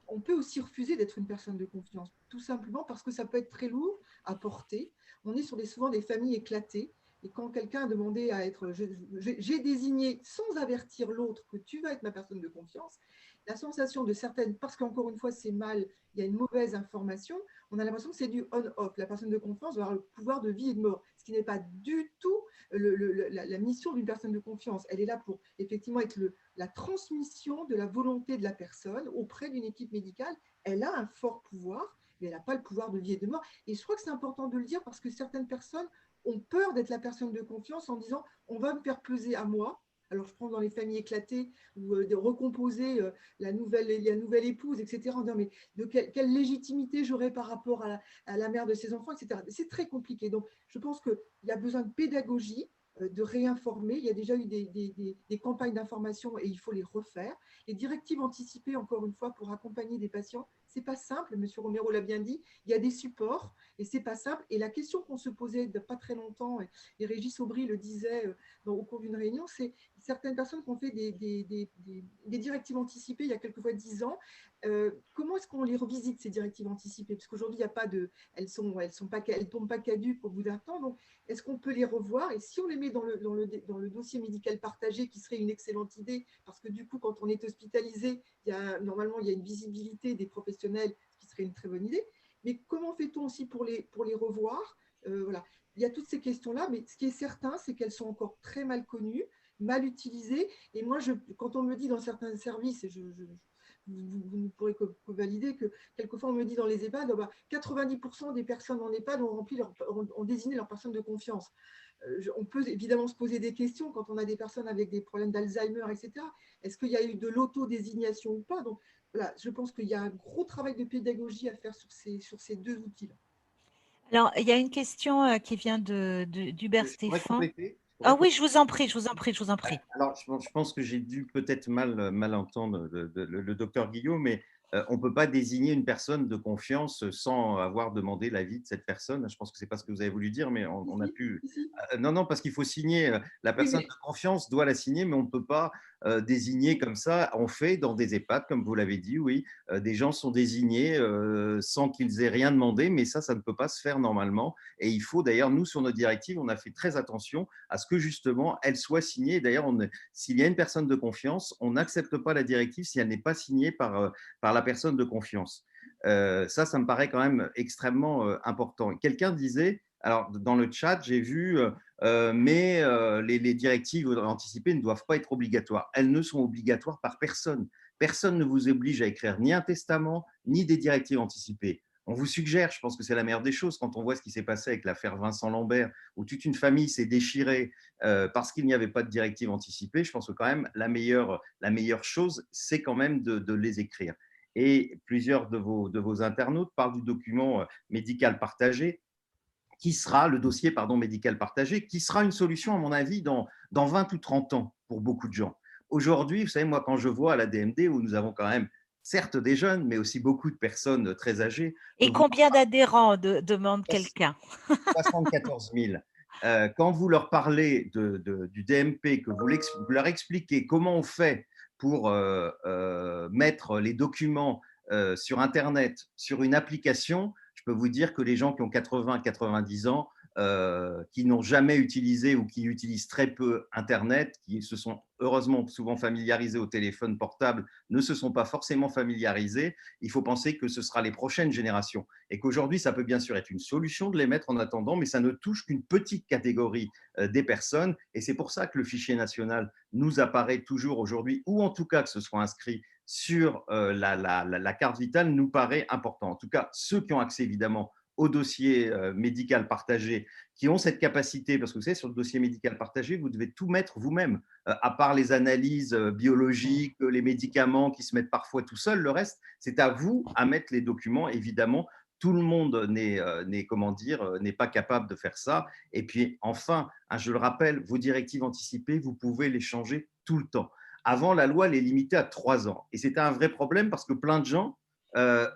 on peut aussi refuser d'être une personne de confiance, tout simplement parce que ça peut être très lourd à porter. On est souvent des familles éclatées, et quand quelqu'un a demandé à être, j'ai désigné sans avertir l'autre que tu vas être ma personne de confiance, la sensation de certaines, parce qu'encore une fois c'est mal, il y a une mauvaise information, on a l'impression que c'est du on-off. La personne de confiance va avoir le pouvoir de vie et de mort, ce qui n'est pas du tout la mission d'une personne de confiance. Elle est là pour effectivement être la transmission de la volonté de la personne auprès d'une équipe médicale. Elle a un fort pouvoir, mais elle n'a pas le pouvoir de vie et de mort. Et je crois que c'est important de le dire parce que certaines personnes ont peur d'être la personne de confiance en disant on va me faire peser à moi. Alors, je prends dans les familles éclatées ou de recomposer la nouvelle épouse, etc. En disant, mais de quelle légitimité j'aurai par rapport à la mère de ses enfants, etc. C'est très compliqué. Donc, je pense qu'il y a besoin de pédagogie, de réinformer. Il y a déjà eu des campagnes d'information et il faut les refaire. Les directives anticipées, encore une fois, pour accompagner des patients, c'est pas simple, M. Romero l'a bien dit, il y a des supports et c'est pas simple. Et la question qu'on se posait il n'y a pas très longtemps, et Régis Aubry le disait au cours d'une réunion, c'est certaines personnes qui ont fait des directives anticipées il y a quelquefois 10 ans. Comment est-ce qu'on les revisite, ces directives anticipées? Parce qu'aujourd'hui, il y a pas de, elles tombent pas caduques au bout d'un temps. Donc, est-ce qu'on peut les revoir? Et si on les met dans le dossier médical partagé, qui serait une excellente idée, parce que du coup, quand on est hospitalisé, normalement, il y a une visibilité des professionnels, ce qui serait une très bonne idée. Mais comment fait-on aussi pour les revoir? Voilà. Il y a toutes ces questions-là, mais ce qui est certain, c'est qu'elles sont encore très mal connues, mal utilisées. Et moi, quand on me dit dans certains services, et vous ne pourrez que valider que quelquefois on me dit dans les EHPAD, 90% des personnes en EHPAD ont désigné leur personne de confiance. On peut évidemment se poser des questions quand on a des personnes avec des problèmes d'Alzheimer, etc. Est-ce qu'il y a eu de l'auto-désignation ou pas? Donc voilà, je pense qu'il y a un gros travail de pédagogie à faire sur ces deux outils-là. Alors, il y a une question qui vient d'Hubert Je pourrais Stéphane. compléter. Ah oui, je vous en prie, je vous en prie, je vous en prie. Alors, je pense que j'ai dû peut-être mal entendre le docteur Guillot, mais on ne peut pas désigner une personne de confiance sans avoir demandé l'avis de cette personne. Je pense que ce n'est pas ce que vous avez voulu dire, mais on a pu… Non, parce qu'il faut signer. La personne de confiance doit la signer, mais on ne peut pas désigner comme ça. On fait dans des EHPAD, comme vous l'avez dit, oui, des gens sont désignés sans qu'ils aient rien demandé, mais ça ne peut pas se faire normalement. Et il faut d'ailleurs, nous, sur nos directives, on a fait très attention à ce que justement, elle soit signée. D'ailleurs, s'il y a une personne de confiance, on n'accepte pas la directive si elle n'est pas signée par la personne de confiance. Ça me paraît quand même extrêmement important. Quelqu'un disait, alors dans le chat, j'ai vu, mais les directives anticipées ne doivent pas être obligatoires. Elles ne sont obligatoires par personne. Personne ne vous oblige à écrire ni un testament, ni des directives anticipées. On vous suggère, je pense que c'est la meilleure des choses, quand on voit ce qui s'est passé avec l'affaire Vincent Lambert, où toute une famille s'est déchirée parce qu'il n'y avait pas de directive anticipée, je pense que quand même la meilleure chose, c'est quand même de les écrire. Et plusieurs de vos internautes parlent du document médical partagé, qui sera le dossier médical partagé, qui sera une solution, à mon avis, dans 20 ou 30 ans pour beaucoup de gens. Aujourd'hui, vous savez, moi, quand je vois à la DMD, où nous avons quand même, certes des jeunes, mais aussi beaucoup de personnes très âgées. Et combien d'adhérents demande quelqu'un? 74 000. Quand vous leur parlez du DMP, que vous leur expliquez comment on fait pour mettre les documents sur Internet, sur une application, je peux vous dire que les gens qui ont 80-90 ans, qui n'ont jamais utilisé ou qui utilisent très peu Internet, qui se sont heureusement souvent familiarisés au téléphone portable, ne se sont pas forcément familiarisés. Il faut penser que ce sera les prochaines générations et qu'aujourd'hui, ça peut bien sûr être une solution de les mettre en attendant, mais ça ne touche qu'une petite catégorie des personnes. Et c'est pour ça que le fichier national nous apparaît toujours aujourd'hui, ou en tout cas que ce soit inscrit sur la carte vitale, nous paraît important. En tout cas, ceux qui ont accès évidemment au dossier médical partagé, qui ont cette capacité, parce que vous savez, sur le dossier médical partagé, vous devez tout mettre vous-même, à part les analyses biologiques, les médicaments qui se mettent parfois tout seuls, le reste, c'est à vous à mettre les documents, évidemment. Tout le monde n'est pas capable de faire ça. Et puis, enfin, je le rappelle, vos directives anticipées, vous pouvez les changer tout le temps. Avant, la loi les limitait à 3 ans. Et c'était un vrai problème parce que plein de gens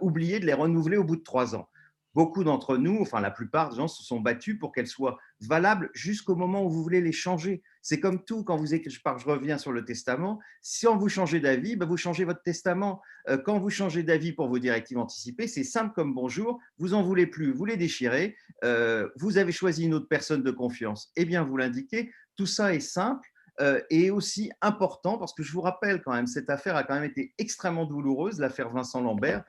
oubliaient de les renouveler au bout de 3 ans. Beaucoup d'entre nous, enfin la plupart des gens se sont battus pour qu'elles soient valables jusqu'au moment où vous voulez les changer. C'est comme tout, quand vous écrivez, je reviens sur le testament, si vous changez d'avis, vous changez votre testament. Quand vous changez d'avis pour vos directives anticipées, c'est simple comme bonjour, vous n'en voulez plus, vous les déchirez, vous avez choisi une autre personne de confiance, eh bien vous l'indiquez, tout ça est simple. Et aussi important, parce que je vous rappelle quand même, cette affaire a quand même été extrêmement douloureuse, l'affaire Vincent Lambert.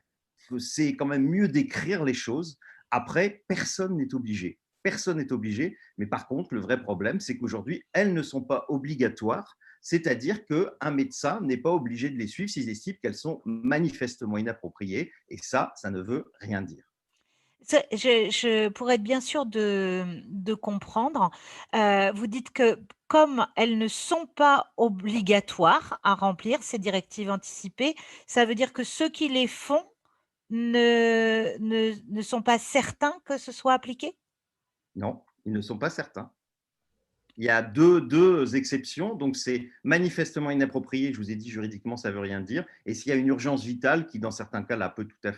C'est quand même mieux d'écrire les choses. Après, personne n'est obligé. Personne n'est obligé. Mais par contre, le vrai problème, c'est qu'aujourd'hui, elles ne sont pas obligatoires. C'est-à-dire qu'un médecin n'est pas obligé de les suivre s'il estime qu'elles sont manifestement inappropriées. Et ça ne veut rien dire. Pour être bien sûr de comprendre, vous dites que comme elles ne sont pas obligatoires à remplir ces directives anticipées, ça veut dire que ceux qui les font ne sont pas certains que ce soit appliqué? Non, ils ne sont pas certains. Il y a deux exceptions, donc c'est manifestement inapproprié. Je vous ai dit juridiquement, ça ne veut rien dire. Et s'il y a une urgence vitale, qui dans certains cas là peut tout à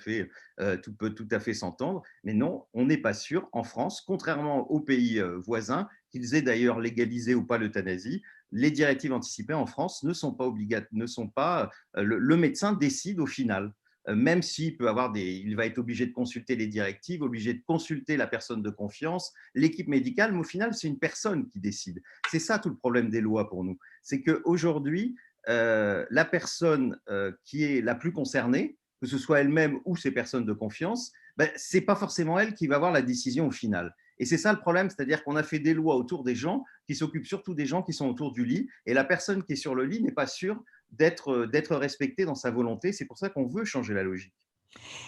fait s'entendre, mais non, on n'est pas sûr en France, contrairement aux pays voisins, qu'ils aient d'ailleurs légalisé ou pas l'euthanasie. Les directives anticipées en France ne sont pas obligatoires, le médecin décide au final. Même s'il peut avoir il va être obligé de consulter les directives, obligé de consulter la personne de confiance, l'équipe médicale, mais au final, c'est une personne qui décide. C'est ça tout le problème des lois pour nous. C'est qu'aujourd'hui, la personne qui est la plus concernée, que ce soit elle-même ou ses personnes de confiance, ce n'est pas forcément elle qui va avoir la décision au final. Et c'est ça le problème, c'est-à-dire qu'on a fait des lois autour des gens qui s'occupent surtout des gens qui sont autour du lit, et la personne qui est sur le lit n'est pas sûre d'être respectée dans sa volonté. C'est pour ça qu'on veut changer la logique.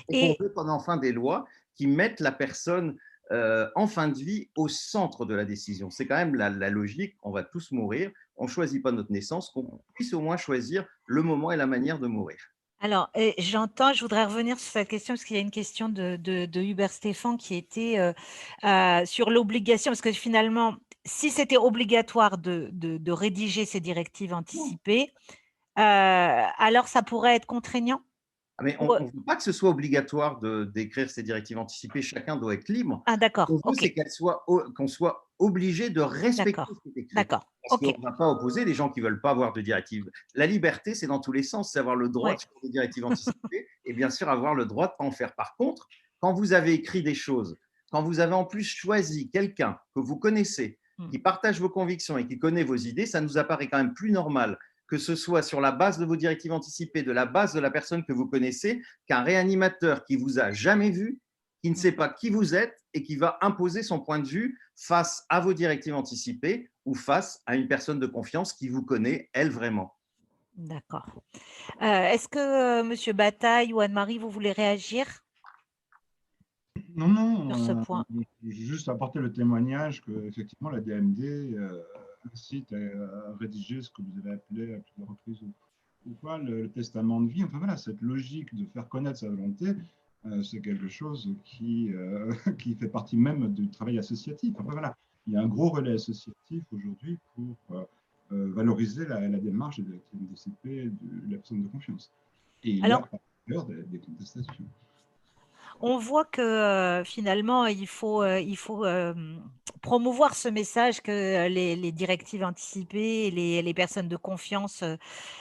Et qu'on veut enfin des lois qui mettent la personne en fin de vie au centre de la décision. C'est quand même la logique, on va tous mourir, on ne choisit pas notre naissance, qu'on puisse au moins choisir le moment et la manière de mourir. Alors, j'entends, je voudrais revenir sur cette question parce qu'il y a une question de Hubert Stéphan qui était sur l'obligation, parce que finalement, si c'était obligatoire de rédiger ces directives anticipées, alors ça pourrait être contraignant? Mais on ne veut pas que ce soit obligatoire d'écrire ces directives anticipées, chacun doit être libre. Ah, d'accord. Ce qu'on veut, c'est qu'on soit obligé de respecter ce qui est écrit. D'accord. Parce qu'on ne va pas opposer les gens qui ne veulent pas avoir de directives. La liberté, c'est dans tous les sens, c'est avoir le droit de faire des directives anticipées et bien sûr avoir le droit de ne pas en faire. Par contre, quand vous avez écrit des choses, quand vous avez en plus choisi quelqu'un que vous connaissez, qui partage vos convictions et qui connaît vos idées, ça nous apparaît quand même plus normal que ce soit sur la base de vos directives anticipées, de la base de la personne que vous connaissez, qu'un réanimateur qui vous a jamais vu, qui ne sait pas qui vous êtes et qui va imposer son point de vue face à vos directives anticipées ou face à une personne de confiance qui vous connaît, elle, vraiment. D'accord. Est-ce que M. Bataille ou Anne-Marie, vous voulez réagir? Non, sur ce point? Juste apporter le témoignage que effectivement la DMD incite à rédiger ce que vous avez appelé à plusieurs reprises ou quoi, le testament de vie. Enfin voilà, cette logique de faire connaître sa volonté, c'est quelque chose qui fait partie même du travail associatif. Enfin voilà, il y a un gros relais associatif aujourd'hui pour valoriser la démarche de l'activité anticipée de la personne de confiance. Et il y a par ailleurs des contestations. On voit que finalement, il faut promouvoir ce message que les directives anticipées, les personnes de confiance,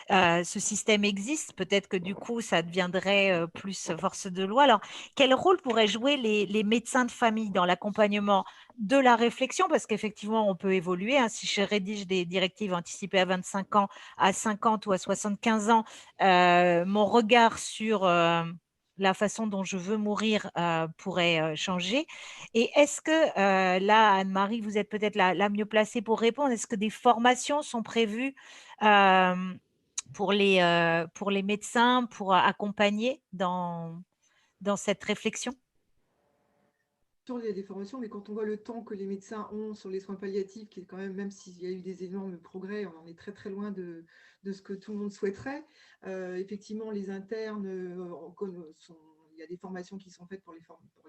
ce système existe. Peut-être que du coup, ça deviendrait plus force de loi. Alors, quel rôle pourraient jouer les médecins de famille dans l'accompagnement de la réflexion? Parce qu'effectivement, on peut évoluer. Si je rédige des directives anticipées à 25 ans, à 50 ou à 75 ans, mon regard sur la façon dont je veux mourir pourrait changer. Et est-ce que, là, Anne-Marie, vous êtes peut-être la mieux placée pour répondre, est-ce que des formations sont prévues pour les médecins, pour accompagner dans cette réflexion? Il y a des formations, mais quand on voit le temps que les médecins ont sur les soins palliatifs, qui est quand même, même s'il y a eu des énormes progrès, on en est très très loin de ce que tout le monde souhaiterait. Effectivement, les internes, il y a des formations qui sont faites pour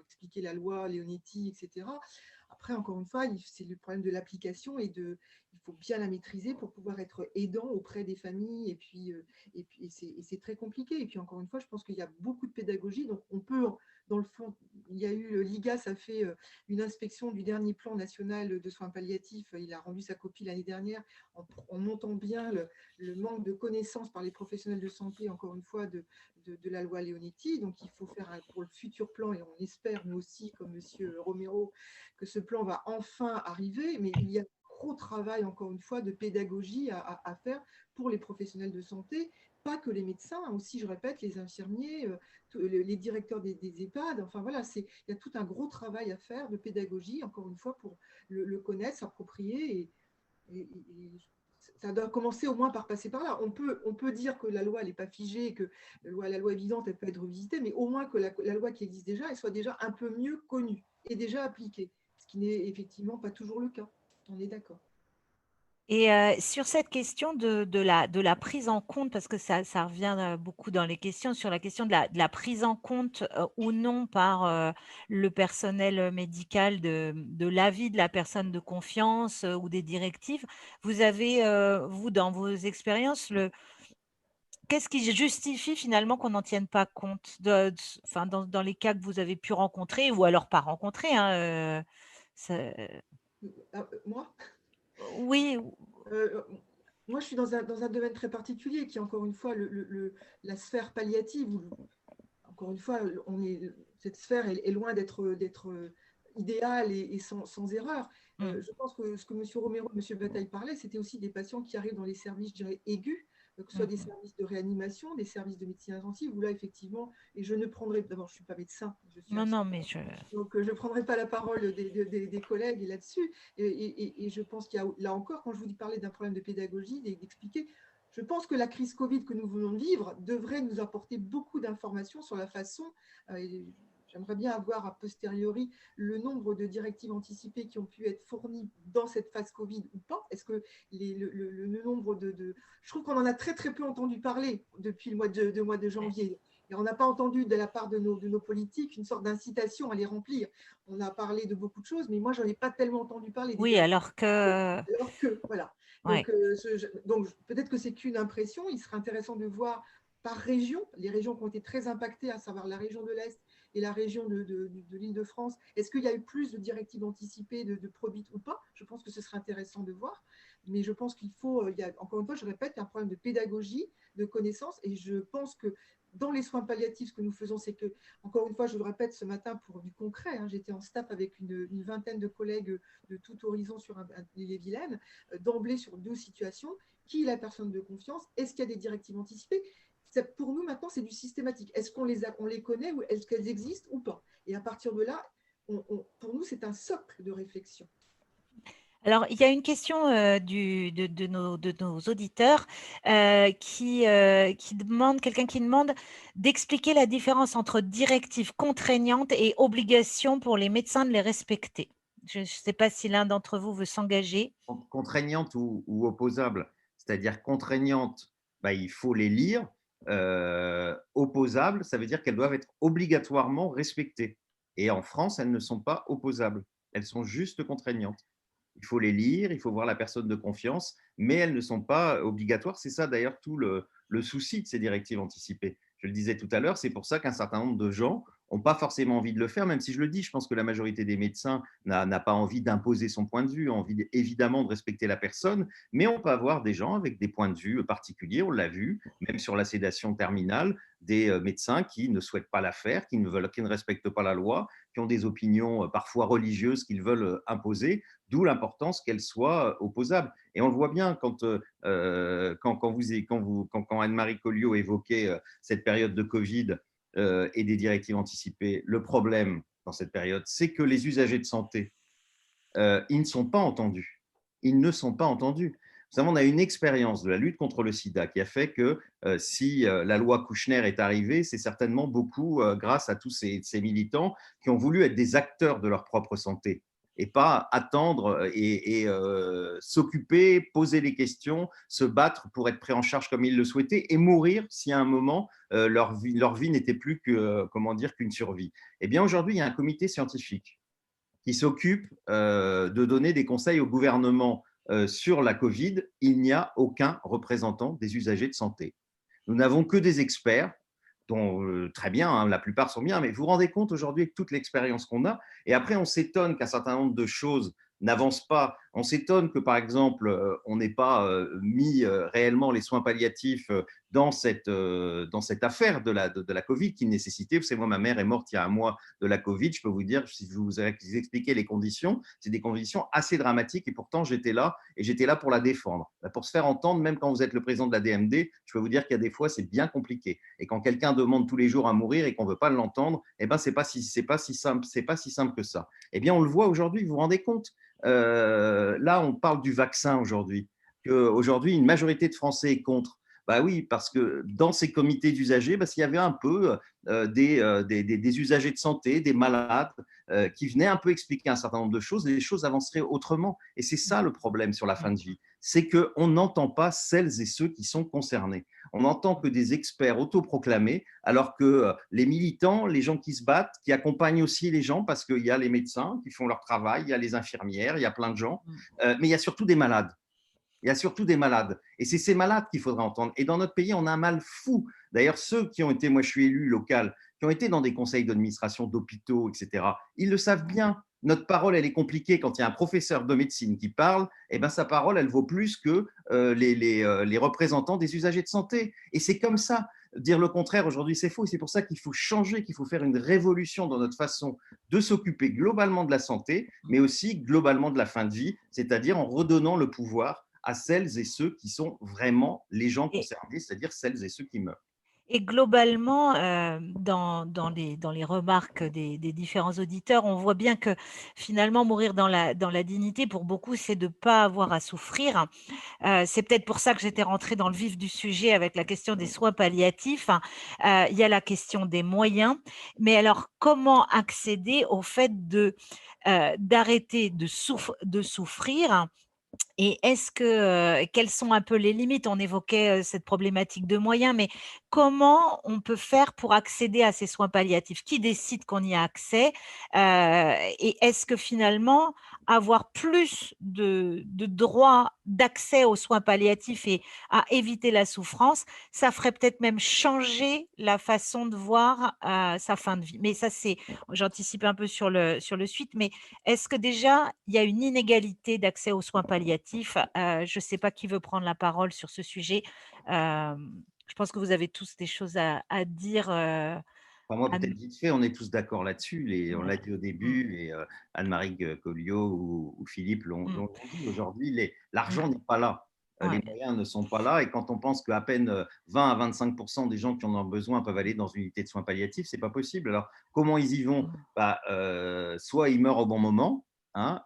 expliquer la loi, Leonetti, etc. Après, encore une fois, c'est le problème de l'application et il faut bien la maîtriser pour pouvoir être aidant auprès des familles. Et puis c'est très compliqué. Et puis, encore une fois, je pense qu'il y a beaucoup de pédagogie. Donc, on peut, dans le fond, il y a eu, l'IGAS a fait une inspection du dernier plan national de soins palliatifs. Il a rendu sa copie l'année dernière en montant bien le manque de connaissances par les professionnels de santé, encore une fois, de la loi Leonetti. Donc, il faut faire pour le futur plan, et on espère, nous aussi, comme M. Romero, que ce plan va enfin arriver. Mais il y a gros travail, encore une fois, de pédagogie à faire pour les professionnels de santé, pas que les médecins, aussi, je répète, les infirmiers, les directeurs des EHPAD. Enfin, voilà, il y a tout un gros travail à faire de pédagogie, encore une fois, pour le connaître, s'approprier. Et ça doit commencer au moins par passer par là. On peut dire que la loi n'est pas figée, que la loi évidente, elle peut être revisitée, mais au moins que la loi qui existe déjà, elle soit déjà un peu mieux connue et déjà appliquée, ce qui n'est effectivement pas toujours le cas. On est d'accord. Et sur cette question de la prise en compte, parce que ça revient beaucoup dans les questions, sur la question de la prise en compte ou non par le personnel médical de l'avis de la personne de confiance ou des directives. Vous avez, vous, dans vos expériences, qu'est-ce qui justifie finalement qu'on n'en tienne pas compte enfin, dans les cas que vous avez pu rencontrer ou alors pas rencontrer, hein, Moi, oui, moi, je suis dans un domaine très particulier qui est encore une fois la sphère palliative. Encore une fois, cette sphère est loin d'être idéale et sans erreur. Je pense que ce que M. Romero et M. Bataille parlaient, c'était aussi des patients qui arrivent dans les services, je dirais, aigus, que ce soit des services de réanimation, des services de médecine intensive, où là, effectivement, et je ne prendrai, d'abord, je ne suis pas médecin, je suis non, mais donc je ne prendrai pas la parole des collègues là-dessus. Et je pense qu'il y a, là encore, quand je vous parlais d'un problème de pédagogie, d'expliquer, je pense que la crise Covid que nous venons de vivre devrait nous apporter beaucoup d'informations sur la façon, j'aimerais bien avoir a posteriori le nombre de directives anticipées qui ont pu être fournies dans cette phase Covid ou pas. Est-ce que le nombre Je trouve qu'on en a très très peu entendu parler depuis le mois de janvier. Et on n'a pas entendu de la part de nos politiques une sorte d'incitation à les remplir. On a parlé de beaucoup de choses, mais moi, je n'en ai pas tellement entendu parler. Oui, alors que… Voilà. Ouais. Donc peut-être que c'est qu'une impression. Il serait intéressant de voir par région, les régions qui ont été très impactées, à savoir la région de l'Est et la région de l'Île-de-France, est-ce qu'il y a eu plus de directives anticipées de Probit ou pas? Je pense que ce serait intéressant de voir. Mais je pense qu'il faut, encore une fois, je répète, il y a un problème de pédagogie, de connaissance, et je pense que dans les soins palliatifs, ce que nous faisons, c'est que, encore une fois, je le répète ce matin pour du concret, hein, j'étais en staff avec une vingtaine de collègues de tout horizon sur l'île-et-Vilaine, d'emblée sur 2 situations. Qui est la personne de confiance? Est-ce qu'il y a des directives anticipées? Pour nous, maintenant, c'est du systématique. Est-ce qu'on les connaît ou est-ce qu'elles existent ou pas? Et à partir de là, pour nous, c'est un socle de réflexion. Alors, il y a une question de nos auditeurs qui demande, quelqu'un qui demande d'expliquer la différence entre directive contraignante et obligation pour les médecins de les respecter. Je ne sais pas si l'un d'entre vous veut s'engager. Contraignante ou opposable. C'est-à-dire contraignante, il faut les lire. Opposable, ça veut dire qu'elles doivent être obligatoirement respectées. Et en France, elles ne sont pas opposables. Elles sont juste contraignantes. Il faut les lire, il faut voir la personne de confiance, mais elles ne sont pas obligatoires. C'est ça d'ailleurs tout le souci de ces directives anticipées. Je le disais tout à l'heure, c'est pour ça qu'un certain nombre de gens n'ont pas forcément envie de le faire, même si je le dis, je pense que la majorité des médecins n'a pas envie d'imposer son point de vue, a envie évidemment de respecter la personne, mais on peut avoir des gens avec des points de vue particuliers, on l'a vu, même sur la sédation terminale, des médecins qui ne souhaitent pas la faire, qui ne respectent pas la loi, qui ont des opinions parfois religieuses qu'ils veulent imposer, d'où l'importance qu'elles soient opposables. Et on le voit bien quand Anne-Marie Colliot évoquait cette période de Covid et des directives anticipées. Le problème dans cette période, c'est que les usagers de santé, ils ne sont pas entendus. Ils ne sont pas entendus. Vous savez, on a une expérience de la lutte contre le sida qui a fait que si la loi Kouchner est arrivée, c'est certainement beaucoup grâce à tous ces militants qui ont voulu être des acteurs de leur propre santé et pas attendre et s'occuper, poser les questions, se battre pour être pris en charge comme ils le souhaitaient et mourir si à un moment leur vie n'était plus qu'une survie. Eh bien aujourd'hui, il y a un comité scientifique qui s'occupe de donner des conseils au gouvernement sur la Covid. Il n'y a aucun représentant des usagers de santé. Nous n'avons que des experts, dont très bien, hein, la plupart sont bien, mais vous vous rendez compte aujourd'hui avec toute l'expérience qu'on a, et après on s'étonne qu'un certain nombre de choses n'avancent pas. On s'étonne que, par exemple, on n'ait pas mis réellement les soins palliatifs dans cette affaire de la Covid qui nécessitait. Vous savez, moi, ma mère est morte il y a un mois de la Covid. Je peux vous dire, si je vous expliquer les conditions, c'est des conditions assez dramatiques et pourtant j'étais là et j'étais là pour la défendre, pour se faire entendre, même quand vous êtes le président de la DMD. Je peux vous dire qu'il y a des fois, c'est bien compliqué. Et quand quelqu'un demande tous les jours à mourir et qu'on ne veut pas l'entendre, eh ben, c'est pas si simple que ça. Eh bien, on le voit aujourd'hui, vous vous rendez compte. Là, on parle du vaccin aujourd'hui. Aujourd'hui, une majorité de Français est contre. Bah oui, parce que dans ces comités d'usagers, parce qu'il y avait un peu des usagers de santé, des malades, qui venaient un peu expliquer un certain nombre de choses, les choses avanceraient autrement. Et c'est ça le problème sur la fin de vie, c'est qu'on n'entend pas celles et ceux qui sont concernés. On n'entend que des experts autoproclamés, alors que les militants, les gens qui se battent, qui accompagnent aussi les gens, parce qu'il y a les médecins qui font leur travail, il y a les infirmières, il y a plein de gens, mais il y a surtout des malades. Il y a surtout des malades. Et c'est ces malades qu'il faudra entendre. Et dans notre pays, on a un mal fou. D'ailleurs, ceux qui ont été, moi je suis élu local, qui ont été dans des conseils d'administration d'hôpitaux, etc., ils le savent bien. Notre parole, elle est compliquée. Quand il y a un professeur de médecine qui parle, eh ben, sa parole, elle vaut plus que les représentants des usagers de santé. Et c'est comme ça. Dire le contraire aujourd'hui, c'est faux. C'est pour ça qu'il faut changer, qu'il faut faire une révolution dans notre façon de s'occuper globalement de la santé, mais aussi globalement de la fin de vie, c'est-à-dire en redonnant le pouvoir à celles et ceux qui sont vraiment les gens concernés, c'est-à-dire celles et ceux qui meurent. Et globalement, dans les remarques des différents auditeurs, on voit bien que finalement mourir dans la dignité, pour beaucoup, c'est de ne pas avoir à souffrir. C'est peut-être pour ça que j'étais rentrée dans le vif du sujet avec la question des soins palliatifs. Il y a la question des moyens, mais alors comment accéder au fait d'arrêter de souffrir? Et est-ce que, quelles sont un peu les limites? On évoquait, cette problématique de moyens, mais comment on peut faire pour accéder à ces soins palliatifs? Qui décide qu'on y a accès? Et est-ce que finalement, avoir plus de droits d'accès aux soins palliatifs et à éviter la souffrance, ça ferait peut-être même changer la façon de voir, sa fin de vie? Mais ça, j'anticipe un peu sur le suite, mais est-ce que déjà, il y a une inégalité d'accès aux soins palliatifs? Je ne sais pas qui veut prendre la parole sur ce sujet. Je pense que vous avez tous des choses à dire. Enfin, moi, À peut-être vite fait, on est tous d'accord là-dessus. On ouais. l'a dit au début, et Anne-Marie Colliot ou Philippe l'ont dit. Aujourd'hui, l'argent n'est pas là. Les Ouais. moyens ne sont pas là. Et quand on pense qu'à peine 20 à 25% des gens qui en ont besoin peuvent aller dans une unité de soins palliatifs, ce n'est pas possible. Alors, comment ils y vont? Soit ils meurent au bon moment, hein,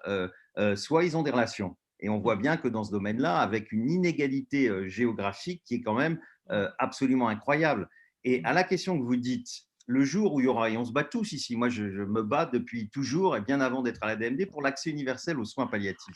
soit ils ont des relations. Et on voit bien que dans ce domaine-là, avec une inégalité géographique qui est quand même absolument incroyable. Et à la question que vous dites, le jour où il y aura, et on se bat tous ici, moi je me bats depuis toujours et bien avant d'être à la DMD pour l'accès universel aux soins palliatifs.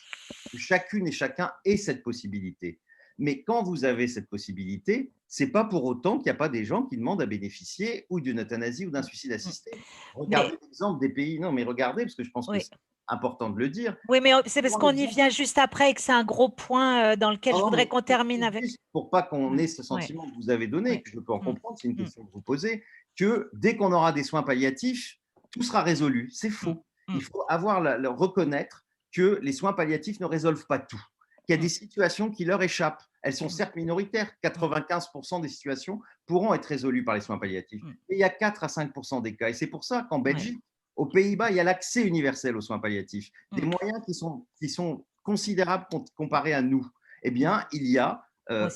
Chacune et chacun ait cette possibilité. Mais quand vous avez cette possibilité, ce n'est pas pour autant qu'il n'y a pas des gens qui demandent à bénéficier ou d'une euthanasie ou d'un suicide assisté. Regardez l'exemple des pays, non mais regardez, parce que je pense que c'est important de le dire. Oui, mais c'est parce qu'on y vient juste après et que c'est un gros point dans lequel je voudrais qu'on termine avec. Juste pour pas qu'on ait ce sentiment que vous avez donné, que je peux en comprendre, c'est une question que vous posez, que dès qu'on aura des soins palliatifs, tout sera résolu. C'est faux. Il faut reconnaître que les soins palliatifs ne résolvent pas tout. Il y a des situations qui leur échappent. Elles sont certes minoritaires. 95% des situations pourront être résolues par les soins palliatifs. Mais il y a 4 à 5% des cas. Et c'est pour ça qu'en Belgique, aux Pays-Bas, il y a l'accès universel aux soins palliatifs. Des moyens qui sont considérables comparés à nous. Eh bien, il y a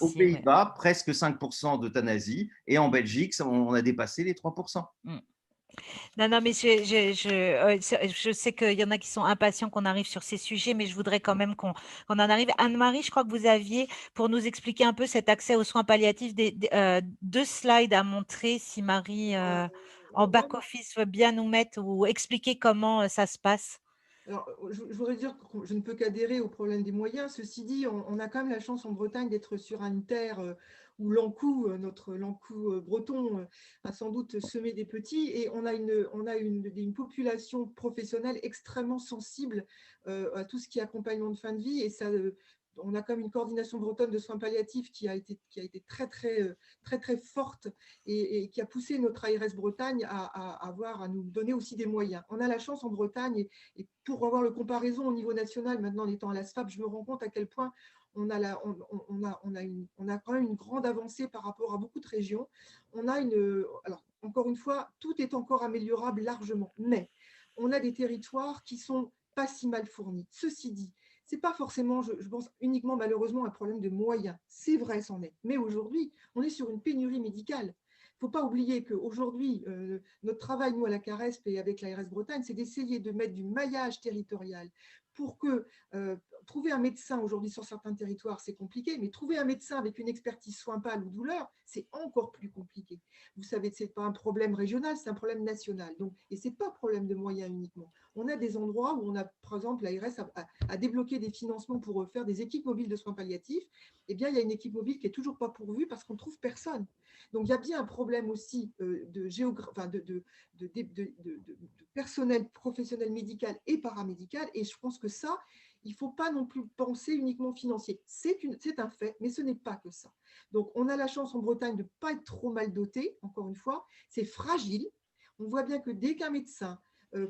aux Pays-Bas presque 5% d'euthanasie et en Belgique, on a dépassé les 3%. Non, mais je sais qu'il y en a qui sont impatients qu'on arrive sur ces sujets, mais je voudrais quand même qu'on en arrive. Anne-Marie, je crois que vous aviez, pour nous expliquer un peu cet accès aux soins palliatifs, 2 slides à montrer, si Marie, en back-office, veut bien nous mettre ou expliquer comment ça se passe. Alors, je voudrais dire que je ne peux qu'adhérer au problème des moyens. Ceci dit, on a quand même la chance en Bretagne d'être sur une terre où l'Ankou, notre l'Ankou breton, a sans doute semé des petits, et on a une population professionnelle extrêmement sensible à tout ce qui est accompagnement de fin de vie, et ça, on a quand même une coordination bretonne de soins palliatifs qui a été très forte et qui a poussé notre ARS Bretagne à nous donner aussi des moyens. On a la chance en Bretagne, et pour avoir le comparaison au niveau national, maintenant en étant à la SFAP, je me rends compte à quel point on a quand même une grande avancée par rapport à beaucoup de régions. Alors, encore une fois, tout est encore améliorable largement, mais on a des territoires qui sont pas si mal fournis. Ceci dit, ce n'est pas forcément, je pense, uniquement malheureusement un problème de moyens. C'est vrai, c'en est. Mais aujourd'hui, on est sur une pénurie médicale. Il ne faut pas oublier qu'aujourd'hui, notre travail, nous, à la CARESP et avec l'ARS Bretagne, c'est d'essayer de mettre du maillage territorial pour que, trouver un médecin aujourd'hui sur certains territoires, c'est compliqué, mais trouver un médecin avec une expertise soins pâles ou douleur, c'est encore plus compliqué. Vous savez, ce n'est pas un problème régional, c'est un problème national. Donc, et ce n'est pas un problème de moyens uniquement. On a des endroits où on a, par exemple, l'ARS a débloqué des financements pour faire des équipes mobiles de soins palliatifs. Eh bien, il y a une équipe mobile qui n'est toujours pas pourvue parce qu'on ne trouve personne. Donc, il y a bien un problème aussi de personnel professionnel médical et paramédical. Et je pense que ça, il ne faut pas non plus penser uniquement financier. C'est un fait, mais ce n'est pas que ça. Donc, on a la chance en Bretagne de ne pas être trop mal doté, encore une fois. C'est fragile. On voit bien que dès qu'un médecin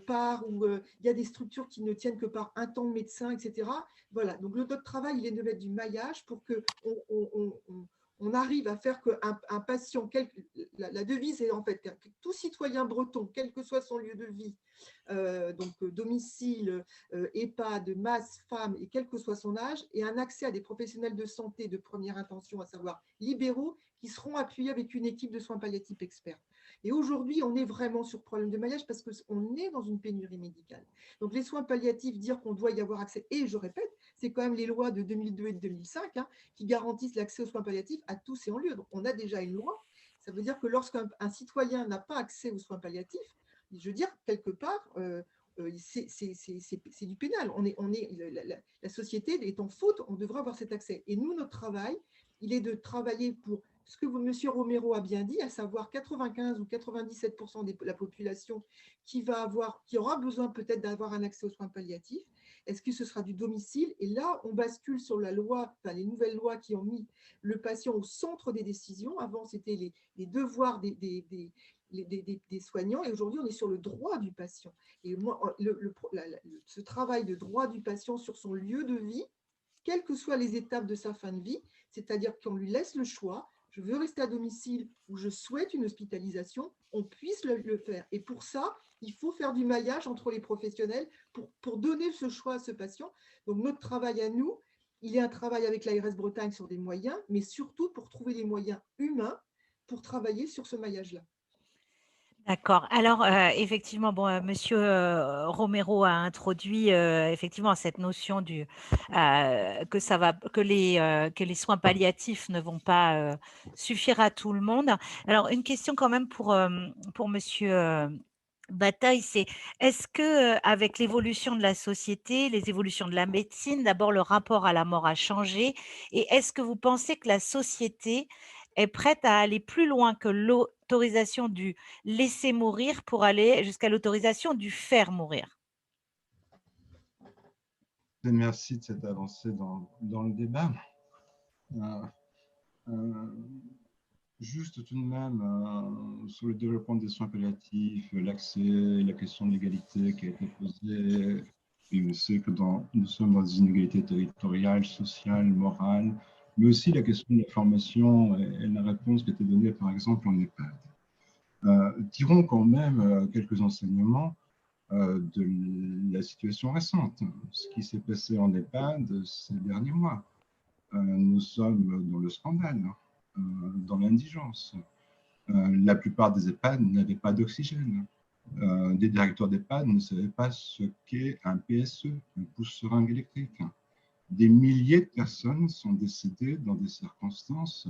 part, ou il y a des structures qui ne tiennent que par un temps de médecin, etc. Voilà. Donc, notre travail, il est de mettre du maillage pour qu'on arrive à faire qu'un patient, la devise est en fait que tout citoyen breton, quel que soit son lieu de vie, domicile, EHPAD, MAS, femme, et quel que soit son âge, ait un accès à des professionnels de santé de première intention, à savoir libéraux, qui seront appuyés avec une équipe de soins palliatifs experts. Et aujourd'hui, on est vraiment sur problème de maillage parce qu'on est dans une pénurie médicale. Donc les soins palliatifs, dire qu'on doit y avoir accès, et je répète, c'est quand même les lois de 2002 et de 2005 qui garantissent l'accès aux soins palliatifs à tous et en lieu. Donc on a déjà une loi. Ça veut dire que lorsqu'un citoyen n'a pas accès aux soins palliatifs, je veux dire, quelque part, c'est du pénal. La société est en faute, on devrait avoir cet accès. Et nous, notre travail, il est de travailler pour ce que M. Romero a bien dit, à savoir 95 ou 97% de la population qui aura besoin peut-être d'avoir un accès aux soins palliatifs. Est-ce que ce sera du domicile? Et là, on bascule sur la loi, les nouvelles lois qui ont mis le patient au centre des décisions. Avant, c'était les devoirs des soignants, et aujourd'hui, on est sur le droit du patient. Et moi, ce travail de droit du patient sur son lieu de vie, quelles que soient les étapes de sa fin de vie, c'est-à-dire qu'on lui laisse le choix, je veux rester à domicile ou je souhaite une hospitalisation, on puisse le faire. Et pour ça, il faut faire du maillage entre les professionnels pour donner ce choix à ce patient. Donc, notre travail à nous, il est un travail avec l'ARS Bretagne sur des moyens, mais surtout pour trouver des moyens humains pour travailler sur ce maillage-là. D'accord. Alors, effectivement, bon, monsieur Romero a introduit effectivement cette notion que les soins palliatifs ne vont pas suffire à tout le monde. Alors, une question quand même pour monsieur Bataille, c'est est-ce que avec l'évolution de la société, les évolutions de la médecine, d'abord le rapport à la mort a changé, et est-ce que vous pensez que la société est prête à aller plus loin que l'autorisation du laisser mourir pour aller jusqu'à l'autorisation du faire mourir? Merci de cette avancée dans le débat. Juste tout de même, sur le développement des soins palliatifs, l'accès, la question de l'égalité qui a été posée, et on sait que nous sommes dans des inégalités territoriales, sociales, morales, mais aussi la question de la formation et la réponse qui a été donnée par exemple en EHPAD. Tirons quand même quelques enseignements de la situation récente, ce qui s'est passé en EHPAD ces derniers mois. Nous sommes dans le scandale, dans l'indigence. La plupart des EHPAD n'avaient pas d'oxygène. Des directeurs d'EHPAD ne savaient pas ce qu'est un PSE, un pousse-seringue électrique. Des milliers de personnes sont décédées dans des circonstances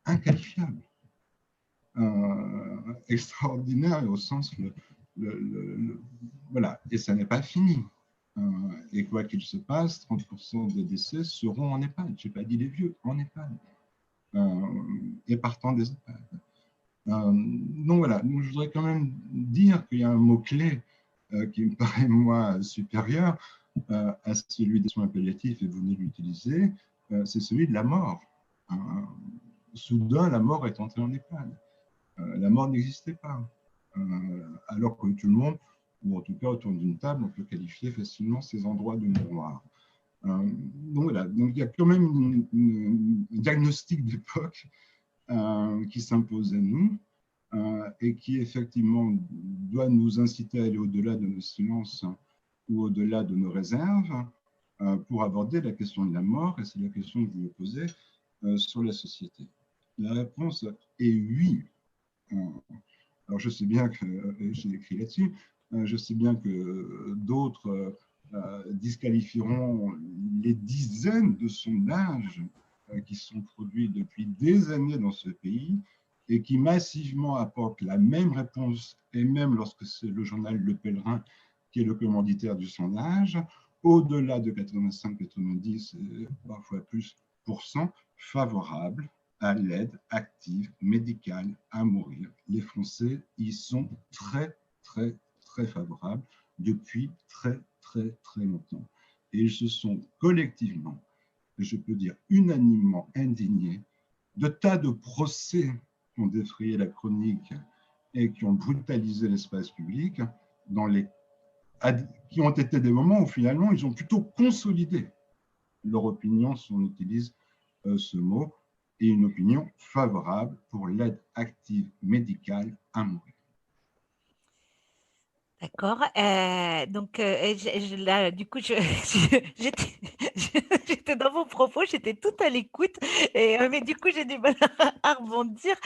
inqualifiables, extraordinaires au sens voilà, et ça n'est pas fini. Et quoi qu'il se passe, 30% des décès seront en EHPAD. Je n'ai pas dit les vieux, en EHPAD. Et partant des EHPAD. Donc voilà, je voudrais quand même dire qu'il y a un mot-clé qui me paraît, moi, supérieur à celui des soins palliatifs, et vous venez de l'utiliser, c'est celui de la mort. Soudain, la mort est entrée en EHPAD. La mort n'existait pas. Alors que tout le monde, ou en tout cas autour d'une table, on peut qualifier facilement ces endroits de miroir. Donc voilà, donc il y a quand même un diagnostic d'époque qui s'impose à nous et qui effectivement doit nous inciter à aller au-delà de nos silences ou au-delà de nos réserves pour aborder la question de la mort, et c'est la question que vous me posez sur la société. La réponse est oui. Alors je sais bien que j'ai écrit là-dessus, je sais bien que d'autres disqualifieront les dizaines de sondages qui sont produits depuis des années dans ce pays et qui massivement apportent la même réponse, et même lorsque c'est le journal Le Pèlerin qui est le commanditaire du sondage, au-delà de 85-90, parfois plus, favorable à l'aide active médicale à mourir. Les Français y sont très, très, très favorables depuis très, très, très longtemps. Et ils se sont collectivement, je peux dire unanimement indignés de tas de procès qui ont défrayé la chronique et qui ont brutalisé l'espace public, qui ont été des moments où finalement ils ont plutôt consolidé leur opinion, si on utilise ce mot, et une opinion favorable pour l'aide active médicale à mourir. D'accord. Donc, là, du coup, j'étais j'étais dans vos propos, j'étais tout à l'écoute, mais du coup, j'ai du mal à rebondir.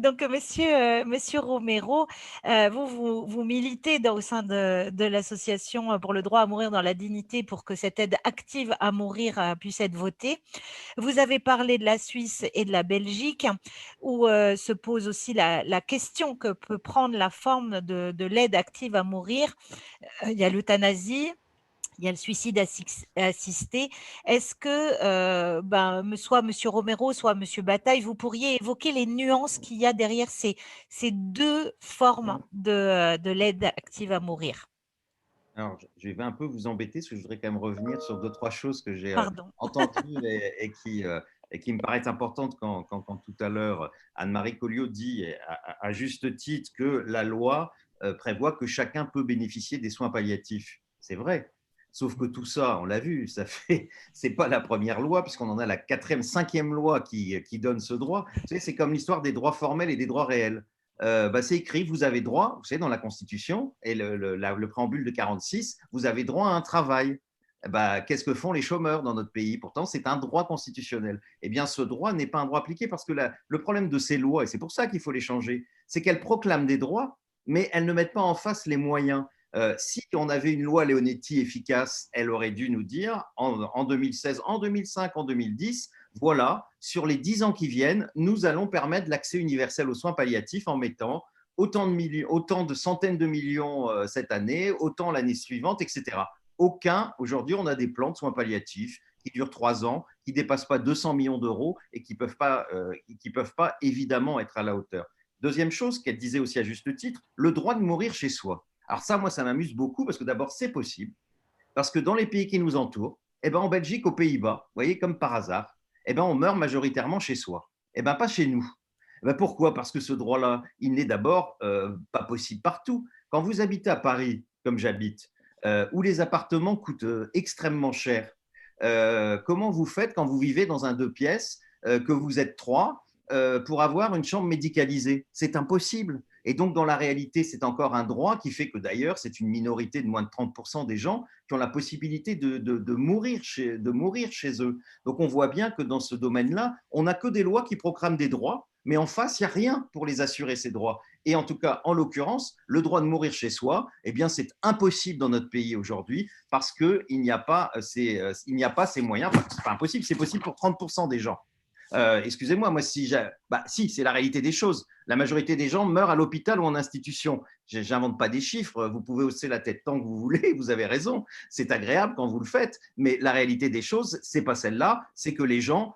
Donc, monsieur Romero, vous militez au sein de l'association pour le droit à mourir dans la dignité pour que cette aide active à mourir puisse être votée. Vous avez parlé de la Suisse et de la Belgique, où se pose aussi la question que peut prendre la forme de l'aide active à mourir. Il y a l'euthanasie, il y a le suicide assisté. Est-ce que, soit M. Romero, soit M. Bataille, vous pourriez évoquer les nuances qu'il y a derrière ces deux formes de l'aide active à mourir? Alors, je vais un peu vous embêter parce que je voudrais quand même revenir sur deux, trois choses que j'ai Pardon. entendues et qui me paraissent importantes quand tout à l'heure Anne-Marie Colliot dit à juste titre que la loi prévoit que chacun peut bénéficier des soins palliatifs. C'est vrai. Sauf que tout ça, on l'a vu, c'est pas la première loi, puisqu'on en a la quatrième, cinquième loi qui donne ce droit. Vous savez, c'est comme l'histoire des droits formels et des droits réels. C'est écrit, vous avez droit, vous savez, dans la Constitution et le préambule de 46, vous avez droit à un travail. Qu'est-ce que font les chômeurs dans notre pays? Pourtant, c'est un droit constitutionnel. Eh bien, ce droit n'est pas un droit appliqué parce que le problème de ces lois, et c'est pour ça qu'il faut les changer, c'est qu'elles proclament des droits, mais elles ne mettent pas en face les moyens. Si on avait une loi Leonetti efficace, elle aurait dû nous dire en 2016, en 2005, en 2010, voilà, sur les 10 ans qui viennent, nous allons permettre l'accès universel aux soins palliatifs en mettant autant de centaines de millions cette année, autant l'année suivante, etc. Aujourd'hui, on a des plans de soins palliatifs qui durent 3 ans, qui ne dépassent pas 200 millions d'euros et qui ne peuvent pas évidemment être à la hauteur. Deuxième chose qu'elle disait aussi à juste titre, le droit de mourir chez soi. Alors ça, moi, ça m'amuse beaucoup parce que d'abord, c'est possible. Parce que dans les pays qui nous entourent, en Belgique, aux Pays-Bas, vous voyez, comme par hasard, on meurt majoritairement chez soi. Pas chez nous. Pourquoi? Parce que ce droit-là, il n'est d'abord pas possible partout. Quand vous habitez à Paris, comme j'habite, où les appartements coûtent extrêmement cher, comment vous faites quand vous vivez dans un 2 pièces, que vous êtes 3, pour avoir une chambre médicalisée? C'est impossible. Et donc, dans la réalité, c'est encore un droit qui fait que d'ailleurs, c'est une minorité de moins de 30% des gens qui ont la possibilité de mourir chez eux. Donc, on voit bien que dans ce domaine-là, on n'a que des lois qui proclament des droits, mais en face, il n'y a rien pour les assurer, ces droits. Et en tout cas, en l'occurrence, le droit de mourir chez soi, c'est impossible dans notre pays aujourd'hui parce qu'il n'y a pas ces moyens. Enfin, ce n'est pas impossible, c'est possible pour 30% des gens. Excusez-moi, moi, si, c'est la réalité des choses. La majorité des gens meurent à l'hôpital ou en institution. Je n'invente pas des chiffres, vous pouvez hausser la tête tant que vous voulez, vous avez raison, c'est agréable quand vous le faites, mais la réalité des choses, ce n'est pas celle-là, c'est que les gens,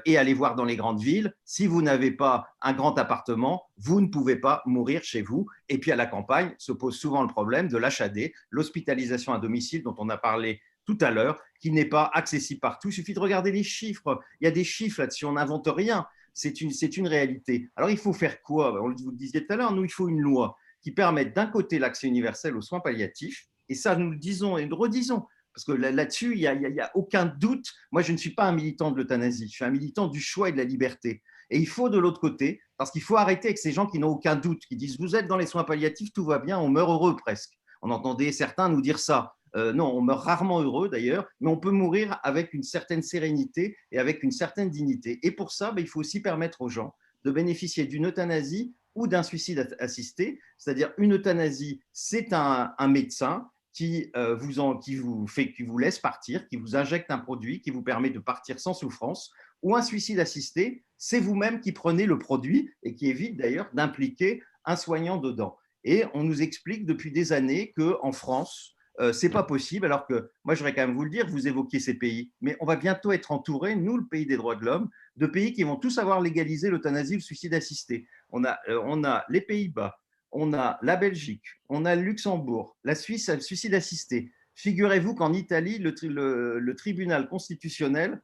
et allez voir dans les grandes villes, si vous n'avez pas un grand appartement, vous ne pouvez pas mourir chez vous. Et puis à la campagne se pose souvent le problème de l'HAD, l'hospitalisation à domicile dont on a parlé tout à l'heure, qui n'est pas accessible partout. Il suffit de regarder les chiffres. Il y a des chiffres là-dessus, on n'invente rien. C'est une réalité. Alors, il faut faire quoi? Vous le disiez tout à l'heure, nous, il faut une loi qui permette d'un côté l'accès universel aux soins palliatifs, et ça, nous le disons et nous le redisons, parce que là-dessus, il n'y a aucun doute. Moi, je ne suis pas un militant de l'euthanasie, je suis un militant du choix et de la liberté. Et il faut de l'autre côté, parce qu'il faut arrêter avec ces gens qui n'ont aucun doute, qui disent « vous êtes dans les soins palliatifs, tout va bien, on meurt heureux presque ». On entendait certains nous dire ça. Non, on meurt rarement heureux d'ailleurs, mais on peut mourir avec une certaine sérénité et avec une certaine dignité. Et pour ça, il faut aussi permettre aux gens de bénéficier d'une euthanasie ou d'un suicide assisté. C'est-à-dire une euthanasie, c'est un médecin qui vous laisse partir, qui vous injecte un produit qui vous permet de partir sans souffrance, ou un suicide assisté, c'est vous-même qui prenez le produit et qui évite d'ailleurs d'impliquer un soignant dedans. Et on nous explique depuis des années qu'en France, ce n'est pas possible, alors que moi, je voudrais quand même vous le dire, vous évoquiez ces pays, mais on va bientôt être entouré, nous, le pays des droits de l'homme, de pays qui vont tous avoir légalisé l'euthanasie ou le suicide assisté. On a les Pays-Bas, on a la Belgique, on a le Luxembourg, la Suisse a le suicide assisté. Figurez-vous qu'en Italie, le tribunal constitutionnel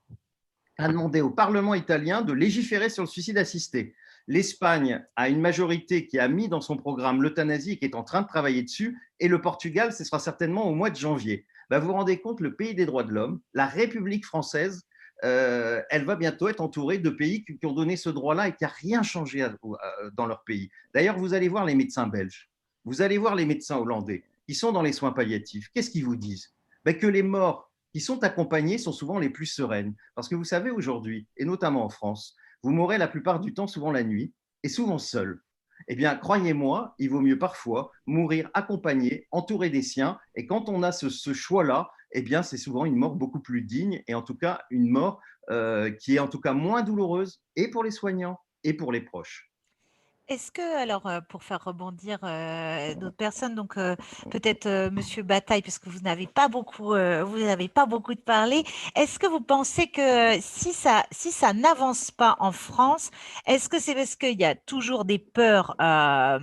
a demandé au Parlement italien de légiférer sur le suicide assisté. L'Espagne a une majorité qui a mis dans son programme l'euthanasie et qui est en train de travailler dessus. Et le Portugal, ce sera certainement au mois de janvier. Vous vous rendez compte, le pays des droits de l'homme, la République française, elle va bientôt être entourée de pays qui ont donné ce droit-là et qui n'a rien changé dans leur pays. D'ailleurs, vous allez voir les médecins belges, vous allez voir les médecins hollandais, qui sont dans les soins palliatifs. Qu'est-ce qu'ils vous disent? Que les morts qui sont accompagnées sont souvent les plus sereines. Parce que vous savez, aujourd'hui, et notamment en France, vous mourrez la plupart du temps souvent la nuit et souvent seul. Eh bien, croyez-moi, il vaut mieux parfois mourir accompagné, entouré des siens. Et quand on a ce choix-là, eh bien, c'est souvent une mort beaucoup plus digne et en tout cas une mort qui est en tout cas moins douloureuse et pour les soignants et pour les proches. Est-ce que, alors, pour faire rebondir d'autres personnes, donc peut-être Monsieur Bataille, puisque vous n'avez pas beaucoup de parler, est-ce que vous pensez que si ça n'avance pas en France, est-ce que c'est parce qu'il y a toujours des peurs à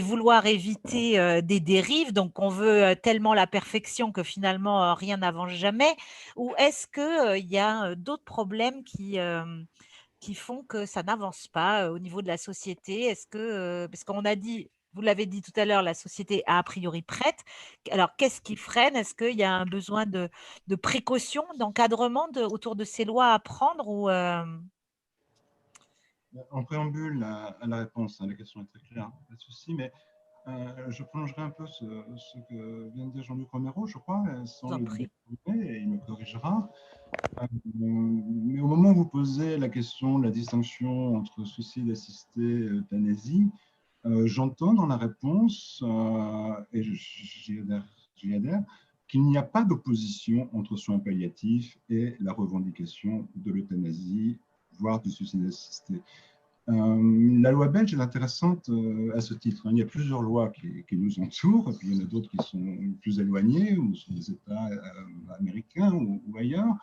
vouloir éviter des dérives, donc on veut tellement la perfection que finalement rien n'avance jamais, ou est-ce que il y a d'autres problèmes qui font que ça n'avance pas au niveau de la société? Est-ce que, parce qu'on a dit, vous l'avez dit tout à l'heure, la société est a priori prête. Alors, qu'est-ce qui freine? Est-ce qu'il y a un besoin de précaution, d'encadrement autour de ces lois à prendre ou En préambule à la réponse, la question est très claire, pas de souci, mais je prolongerai un peu ce que vient de dire Jean-Luc Romero, je crois, sans le déformer, et il me corrigera. Mais au moment où vous posez la question de la distinction entre suicide assisté et euthanasie, j'entends dans la réponse, et j'y adhère, qu'il n'y a pas d'opposition entre soins palliatifs et la revendication de l'euthanasie, voire du suicide assisté. La loi belge est intéressante à ce titre. Il y a plusieurs lois qui nous entourent, et puis il y en a d'autres qui sont plus éloignées, ou sur les États américains ou ailleurs.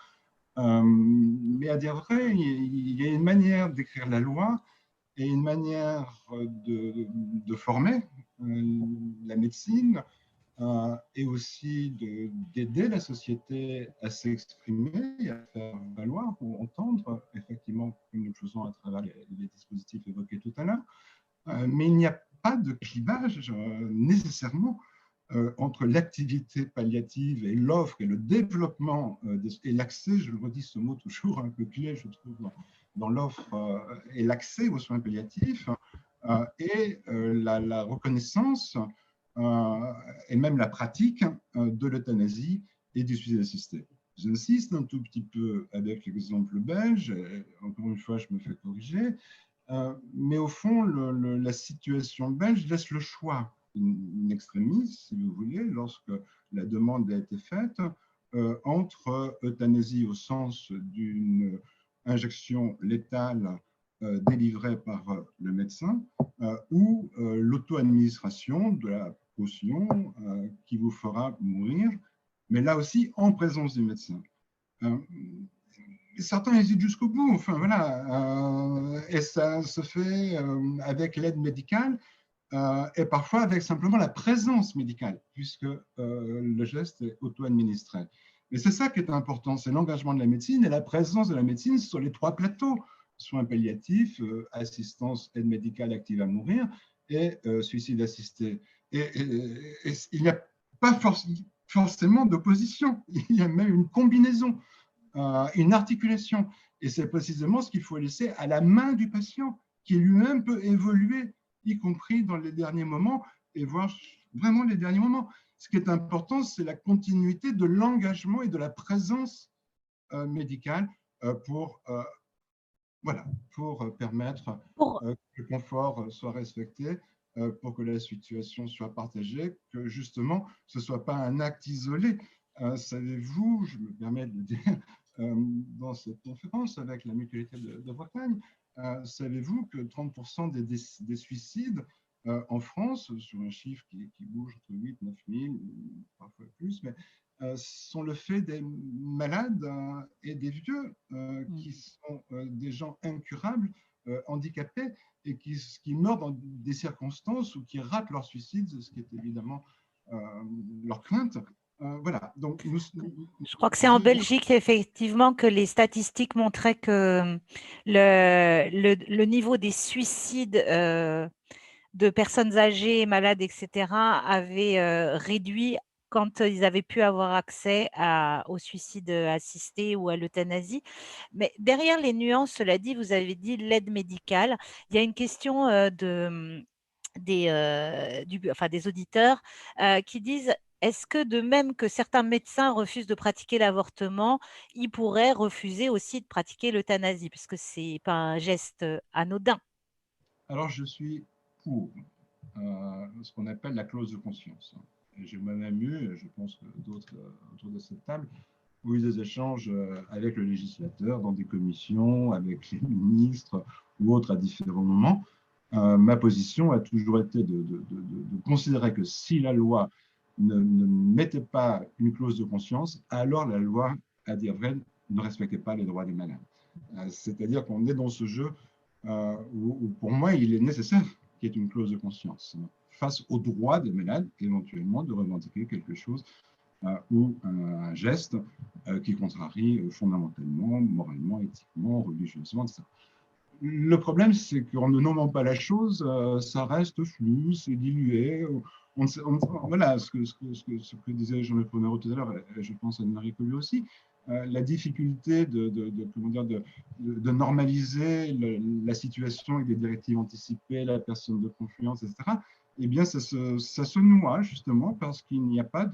Mais à dire vrai, il y a une manière d'écrire la loi et une manière de former la médecine et aussi d'aider la société à s'exprimer et à faire valoir ou entendre, effectivement, comme nous le faisons à travers les dispositifs évoqués tout à l'heure. Mais il n'y a pas de clivage nécessairement entre l'activité palliative et l'offre et le développement et l'accès, je le redis ce mot toujours un peu clé, je trouve, dans l'offre et l'accès aux soins palliatifs et la reconnaissance et même la pratique de l'euthanasie et du suicide assisté. J'insiste un tout petit peu avec l'exemple belge, encore une fois je me fais corriger, mais au fond la situation belge laisse le choix in extremis, si vous voulez, lorsque la demande a été faite, entre euthanasie au sens d'une injection létale délivrée par le médecin ou l'auto-administration de la potion qui vous fera mourir, mais là aussi en présence du médecin. Certains hésitent jusqu'au bout, enfin voilà, et ça se fait avec l'aide médicale, et parfois avec simplement la présence médicale, puisque le geste est auto-administré. Mais c'est ça qui est important, c'est l'engagement de la médecine et la présence de la médecine sur les trois plateaux, soins palliatifs, assistance, aide médicale active à mourir et suicide assisté. Et il n'y a pas forcément d'opposition, il y a même une combinaison, une articulation. Et c'est précisément ce qu'il faut laisser à la main du patient, qui lui-même peut évoluer, y compris dans les derniers moments, et voir vraiment les derniers moments. Ce qui est important, c'est la continuité de l'engagement et de la présence médicale pour permettre que le confort soit respecté pour que la situation soit partagée, que justement, ce ne soit pas un acte isolé. Savez-vous, je me permets de le dire dans cette conférence avec la mutualité de Bretagne, savez-vous que 30% des suicides en France, sur un chiffre qui bouge entre 8 000 et 9 000, parfois plus, mais sont le fait des malades et des vieux qui sont des gens incurables, handicapés, et qui meurent dans des circonstances ou qui ratent leur suicide, ce qui est évidemment leur crainte. Voilà. Donc, je crois que c'est en Belgique, effectivement, que les statistiques montraient que le niveau des suicides de personnes âgées, malades, etc., avait réduit quand ils avaient pu avoir accès au suicide assisté ou à l'euthanasie. Mais derrière les nuances, cela dit, vous avez dit l'aide médicale. Il y a une question des auditeurs qui disent: est-ce que de même que certains médecins refusent de pratiquer l'avortement, ils pourraient refuser aussi de pratiquer l'euthanasie, puisque ce n'est pas un geste anodin? Alors, je suis pour ce qu'on appelle la clause de conscience. J'ai moi-même eu, je pense que d'autres autour de cette table, ont eu des échanges avec le législateur dans des commissions, avec les ministres ou autres à différents moments. Ma position a toujours été de considérer que si la loi ne mettait pas une clause de conscience, alors la loi, à dire vrai, ne respectait pas les droits des malades. C'est-à-dire qu'on est dans ce jeu où, pour moi, il est nécessaire qu'il y ait une clause de conscience face aux droits des malades, éventuellement de revendiquer quelque chose ou un geste qui contrarie fondamentalement, moralement, éthiquement, religieusement, etc. Le problème, c'est qu'en ne nommant pas la chose, ça reste flou, c'est dilué. Voilà ce que disait Jean-Luc Romero tout à l'heure, et je pense à Marie Collier aussi, la difficulté de normaliser la situation avec des directives anticipées, la personne de confiance, etc. Eh bien, ça se noie justement parce qu'il n'y a pas,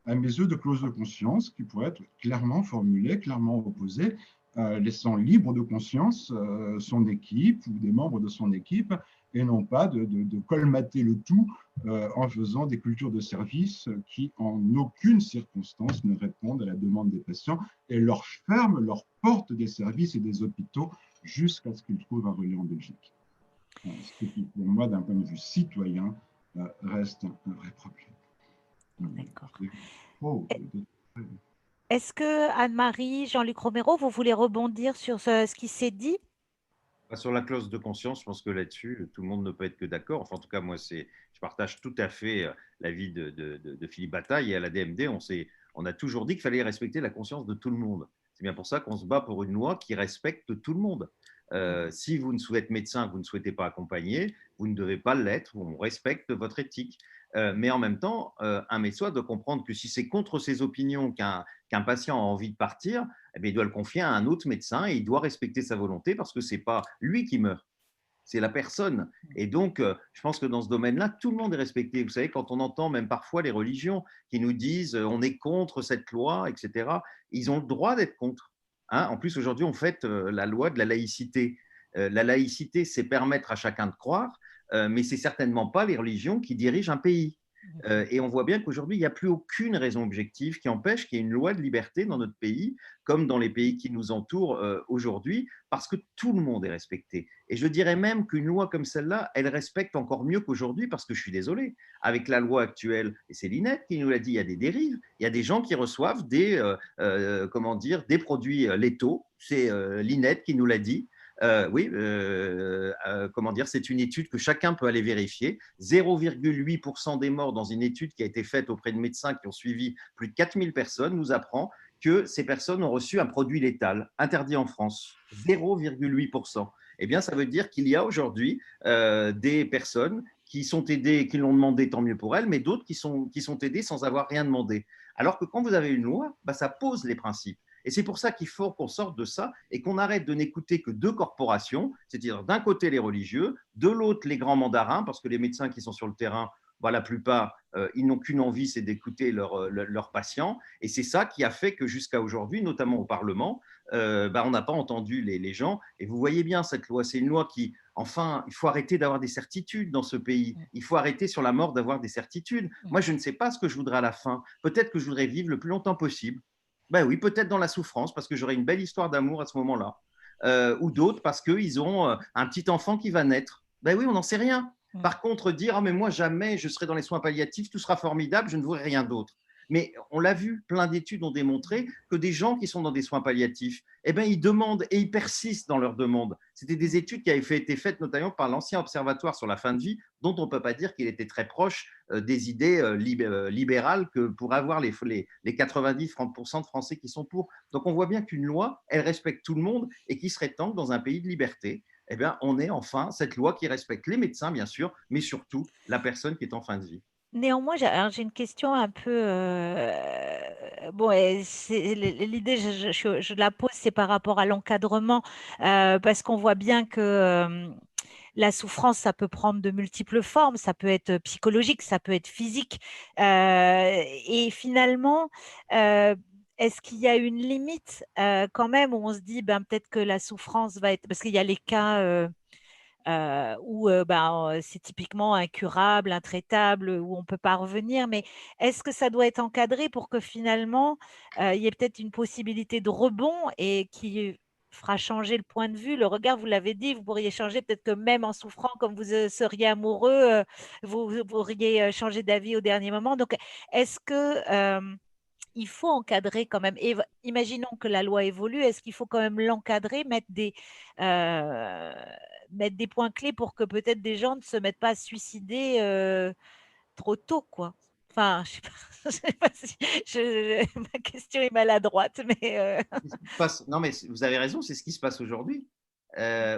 à mes yeux, de clause de conscience qui pourrait être clairement formulée, clairement opposée, laissant libre de conscience son équipe ou des membres de son équipe, et non pas de colmater le tout en faisant des cultures de service qui, en aucune circonstance, ne répondent à la demande des patients et leur ferment leurs portes des services et des hôpitaux jusqu'à ce qu'ils trouvent un relais en Belgique. Ce qui, pour moi, d'un point de vue citoyen, reste un vrai problème. D'accord. Est-ce que Anne-Marie, Jean-Luc Romero, vous voulez rebondir sur ce qui s'est dit? Sur la clause de conscience, je pense que là-dessus, tout le monde ne peut être que d'accord. Enfin, en tout cas, moi, je partage tout à fait l'avis de Philippe Bataille. Et à la DMD, on a toujours dit qu'il fallait respecter la conscience de tout le monde. C'est bien pour ça qu'on se bat pour une loi qui respecte tout le monde. Si vous ne souhaitez être médecin, vous ne souhaitez pas accompagner, vous ne devez pas l'être, on respecte votre éthique. Mais en même temps, un médecin doit comprendre que si c'est contre ses opinions qu'un patient a envie de partir, eh bien, il doit le confier à un autre médecin et il doit respecter sa volonté parce que ce n'est pas lui qui meurt, c'est la personne. Et donc, je pense que dans ce domaine-là, tout le monde est respecté. Vous savez, quand on entend même parfois les religions qui nous disent on est contre cette loi, etc., ils ont le droit d'être contre. Hein, en plus, aujourd'hui, on fête la loi de la laïcité. La laïcité, c'est permettre à chacun de croire, mais ce n'est certainement pas les religions qui dirigent un pays. Et on voit bien qu'aujourd'hui, il n'y a plus aucune raison objective qui empêche qu'il y ait une loi de liberté dans notre pays, comme dans les pays qui nous entourent aujourd'hui, parce que tout le monde est respecté. Et je dirais même qu'une loi comme celle-là, elle respecte encore mieux qu'aujourd'hui, parce que je suis désolé, avec la loi actuelle, et c'est l'INED qui nous l'a dit, il y a des dérives, il y a des gens qui reçoivent des produits létaux, c'est l'INED qui nous l'a dit. C'est une étude que chacun peut aller vérifier. 0,8% des morts dans une étude qui a été faite auprès de médecins qui ont suivi plus de 4000 personnes nous apprend que ces personnes ont reçu un produit létal interdit en France. 0,8%. Eh bien, ça veut dire qu'il y a aujourd'hui des personnes qui sont aidées, qui l'ont demandé, tant mieux pour elles, mais d'autres qui sont aidées sans avoir rien demandé. Alors que quand vous avez une loi, ça pose les principes. Et c'est pour ça qu'il faut qu'on sorte de ça et qu'on arrête de n'écouter que deux corporations, c'est-à-dire d'un côté les religieux, de l'autre les grands mandarins, parce que les médecins qui sont sur le terrain, la plupart, ils n'ont qu'une envie, c'est d'écouter leurs patients. Et c'est ça qui a fait que jusqu'à aujourd'hui, notamment au Parlement, on n'a pas entendu les gens. Et vous voyez bien, cette loi, c'est une loi qui, enfin, il faut arrêter d'avoir des certitudes dans ce pays. Il faut arrêter sur la mort d'avoir des certitudes. Moi, je ne sais pas ce que je voudrais à la fin. Peut-être que je voudrais vivre le plus longtemps possible. Ben oui, peut-être dans la souffrance, parce que j'aurai une belle histoire d'amour à ce moment-là. Ou d'autres parce qu'ils ont un petit enfant qui va naître. Ben oui, on n'en sait rien. Par contre, dire « Ah, mais moi, jamais je serai dans les soins palliatifs, tout sera formidable, je ne voudrais rien d'autre ». Mais on l'a vu, plein d'études ont démontré que des gens qui sont dans des soins palliatifs, eh ben, ils demandent et ils persistent dans leur demande. C'était des études qui avaient été faites notamment par l'ancien observatoire sur la fin de vie, dont on ne peut pas dire qu'il était très proche des idées libérales que pourraient avoir les 90-30% de Français qui sont pour. Donc on voit bien qu'une loi, elle respecte tout le monde et qu'il serait temps que dans un pays de liberté, eh bien, on ait enfin cette loi qui respecte les médecins, bien sûr, mais surtout la personne qui est en fin de vie. Néanmoins, j'ai une question un peu. Bon, et l'idée, je la pose, c'est par rapport à l'encadrement, parce qu'on voit bien que la souffrance, ça peut prendre de multiples formes, ça peut être psychologique, ça peut être physique. Et finalement, est-ce qu'il y a une limite quand même où on se dit, ben, peut-être que la souffrance va être. Parce qu'il y a les cas. Où c'est typiquement incurable, intraitable, où on ne peut pas revenir. Mais est-ce que ça doit être encadré pour que finalement, il y ait peut-être une possibilité de rebond et qui fera changer le point de vue, le regard, vous l'avez dit, vous pourriez changer, peut-être que même en souffrant, comme vous seriez amoureux, vous pourriez changer d'avis au dernier moment. Donc, est-ce que il faut encadrer quand même. Et imaginons que la loi évolue, est-ce qu'il faut quand même l'encadrer, euh, mettre des points clés pour que peut-être des gens ne se mettent pas à se suicider trop tôt, quoi. Enfin, je sais pas, je sais pas si ma question est maladroite, mais Non, mais vous avez raison, c'est ce qui se passe aujourd'hui.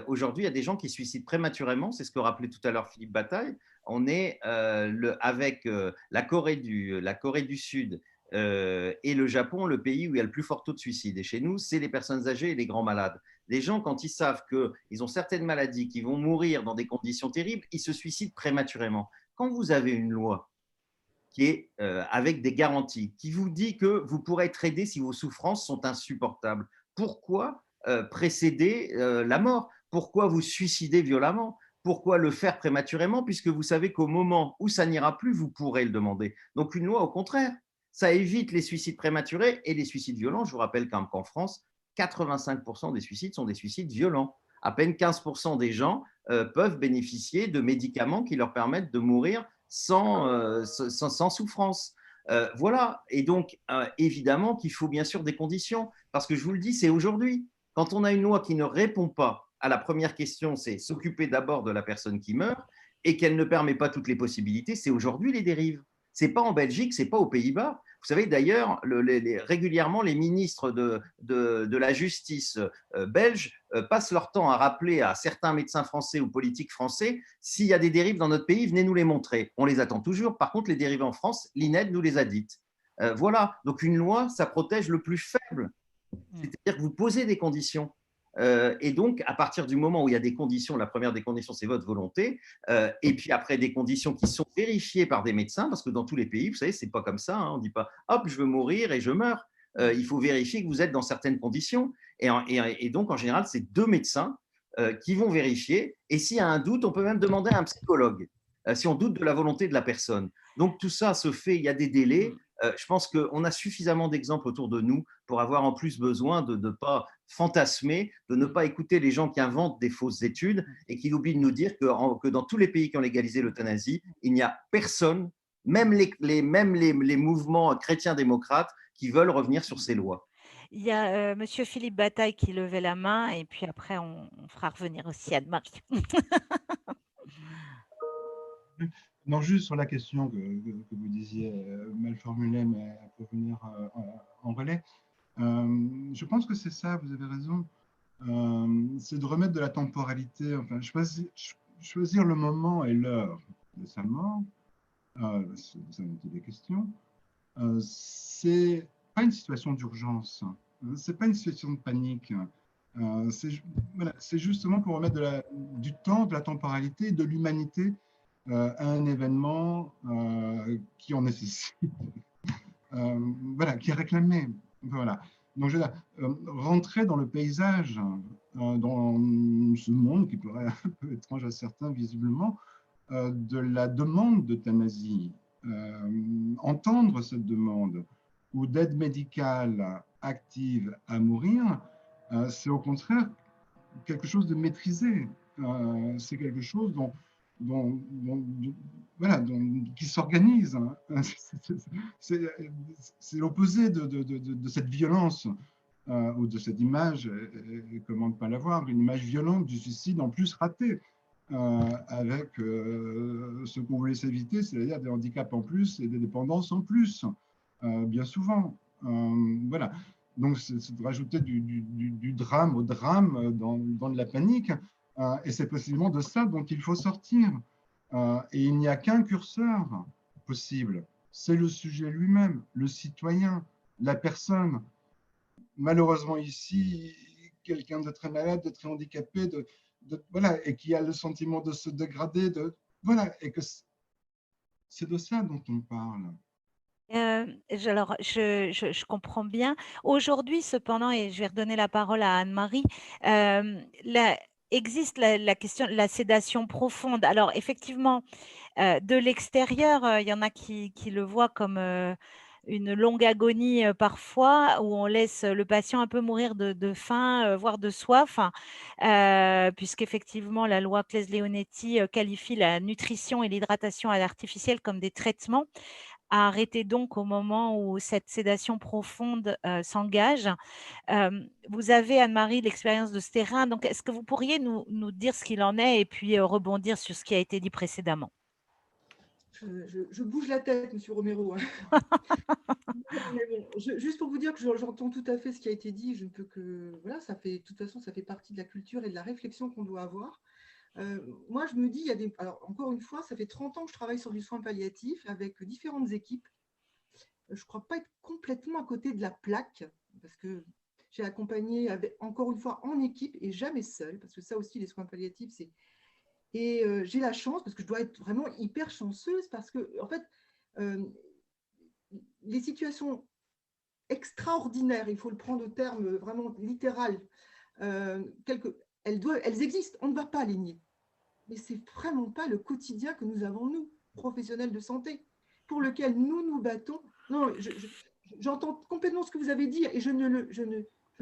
Aujourd'hui, il y a des gens qui se suicident prématurément, c'est ce que rappelait tout à l'heure Philippe Bataille. On est avec la Corée du Sud et le Japon, le pays où il y a le plus fort taux de suicide. Et chez nous, c'est les personnes âgées et les grands malades. Les gens, quand ils savent qu'ils ont certaines maladies, qui vont mourir dans des conditions terribles, ils se suicident prématurément. Quand vous avez une loi qui est avec des garanties, qui vous dit que vous pourrez être aidé si vos souffrances sont insupportables, pourquoi précéder la mort? Pourquoi vous suicider violemment? Pourquoi le faire prématurément? Puisque vous savez qu'au moment où ça n'ira plus, vous pourrez le demander. Donc une loi, au contraire, ça évite les suicides prématurés et les suicides violents. Je vous rappelle qu'en France, 85% des suicides sont des suicides violents. À peine 15% des gens peuvent bénéficier de médicaments qui leur permettent de mourir sans souffrance. Voilà, et donc évidemment qu'il faut bien sûr des conditions, parce que je vous le dis, c'est aujourd'hui. Quand on a une loi qui ne répond pas à la première question, c'est s'occuper d'abord de la personne qui meurt, et qu'elle ne permet pas toutes les possibilités, c'est aujourd'hui les dérives. C'est pas en Belgique, c'est pas aux Pays-Bas. Vous savez d'ailleurs, régulièrement, les ministres de la justice belges passent leur temps à rappeler à certains médecins français ou politiques français, s'il y a des dérives dans notre pays, venez nous les montrer. On les attend toujours. Par contre, les dérives en France, l'INED nous les a dites. Voilà, donc une loi, ça protège le plus faible. C'est-à-dire que vous posez des conditions. Et donc, à partir du moment où il y a des conditions, la première des conditions, c'est votre volonté, et puis après, des conditions qui sont vérifiées par des médecins, parce que dans tous les pays, vous savez, c'est pas comme ça, hein, on ne dit pas « hop, je veux mourir et je meurs ». Il faut vérifier que vous êtes dans certaines conditions. Et donc, en général, c'est 2 médecins qui vont vérifier. Et s'il y a un doute, on peut même demander à un psychologue, si on doute de la volonté de la personne. Donc, tout ça se fait, il y a des délais. Je pense qu'on a suffisamment d'exemples autour de nous pour avoir en plus besoin de ne pas fantasmer, de ne pas écouter les gens qui inventent des fausses études et qui oublient de nous dire que dans tous les pays qui ont légalisé l'euthanasie, il n'y a personne, même les mouvements chrétiens démocrates, qui veulent revenir sur ces lois. il y a Monsieur Philippe Bataille qui levait la main, et puis après, on fera revenir aussi Anne-Marie. Non, juste sur la question que vous disiez mal formulée, mais pour venir en relais, je pense que c'est ça, vous avez raison, c'est de remettre de la temporalité, enfin, choisir le moment et l'heure de sa mort, ça a été des questions, c'est pas une situation d'urgence, c'est pas une situation de panique, c'est justement pour remettre du temps, de la temporalité, de l'humanité à un événement qui en nécessite, voilà, qui est réclamé. Voilà. Donc, je veux dire, rentrer dans le paysage, dans ce monde qui pourrait être un peu étrange à certains visiblement, de la demande d'euthanasie, entendre cette demande ou d'aide médicale active à mourir, c'est au contraire quelque chose de maîtrisé. C'est quelque chose voilà, qui s'organise. C'est l'opposé de cette violence ou de cette image, et comment ne pas l'avoir, une image violente du suicide en plus raté, avec ce qu'on voulait s'éviter, c'est-à-dire des handicaps en plus et des dépendances en plus, bien souvent. Voilà. Donc, c'est de rajouter du drame au drame dans de la panique, et c'est possiblement de ça dont il faut sortir. Et il n'y a qu'un curseur possible, c'est le sujet lui-même, le citoyen, la personne. Malheureusement ici, quelqu'un de très malade, de très handicapé, voilà, et qui a le sentiment de se dégrader, voilà, et que c'est de ça dont on parle. Alors, je comprends bien. Aujourd'hui, cependant, et je vais redonner la parole à Anne-Marie, existe la question de la sédation profonde. Alors, effectivement, de l'extérieur, il y en a qui le voient comme une longue agonie parfois, où on laisse le patient un peu mourir de faim, voire de soif, puisqu'effectivement, la loi Claes-Leonetti qualifie la nutrition et l'hydratation artificielle comme des traitements à arrêter donc au moment où cette sédation profonde s'engage. Vous avez, Anne-Marie, l'expérience de ce terrain, donc est-ce que vous pourriez nous dire ce qu'il en est et puis rebondir sur ce qui a été dit précédemment? Je bouge la tête, Monsieur Romero. Mais bon, juste pour vous dire que j'entends tout à fait ce qui a été dit, je ne peux que… Voilà, ça fait, de toute façon, ça fait partie de la culture et de la réflexion qu'on doit avoir. Moi, je me dis, il y a des… Alors, encore une fois, ça fait 30 ans que je travaille sur du soin palliatif avec différentes équipes. Je ne crois pas être complètement à côté de la plaque, parce que j'ai accompagné, encore une fois, en équipe et jamais seule, parce que ça aussi, les soins palliatifs, c'est… Et j'ai la chance, parce que je dois être vraiment hyper chanceuse, parce que, en fait, les situations extraordinaires, il faut le prendre au terme vraiment littéral, elles existent, on ne va pas les nier. Mais ce n'est vraiment pas le quotidien que nous avons, nous, professionnels de santé, pour lequel nous nous battons. Non, j'entends complètement ce que vous avez dit et je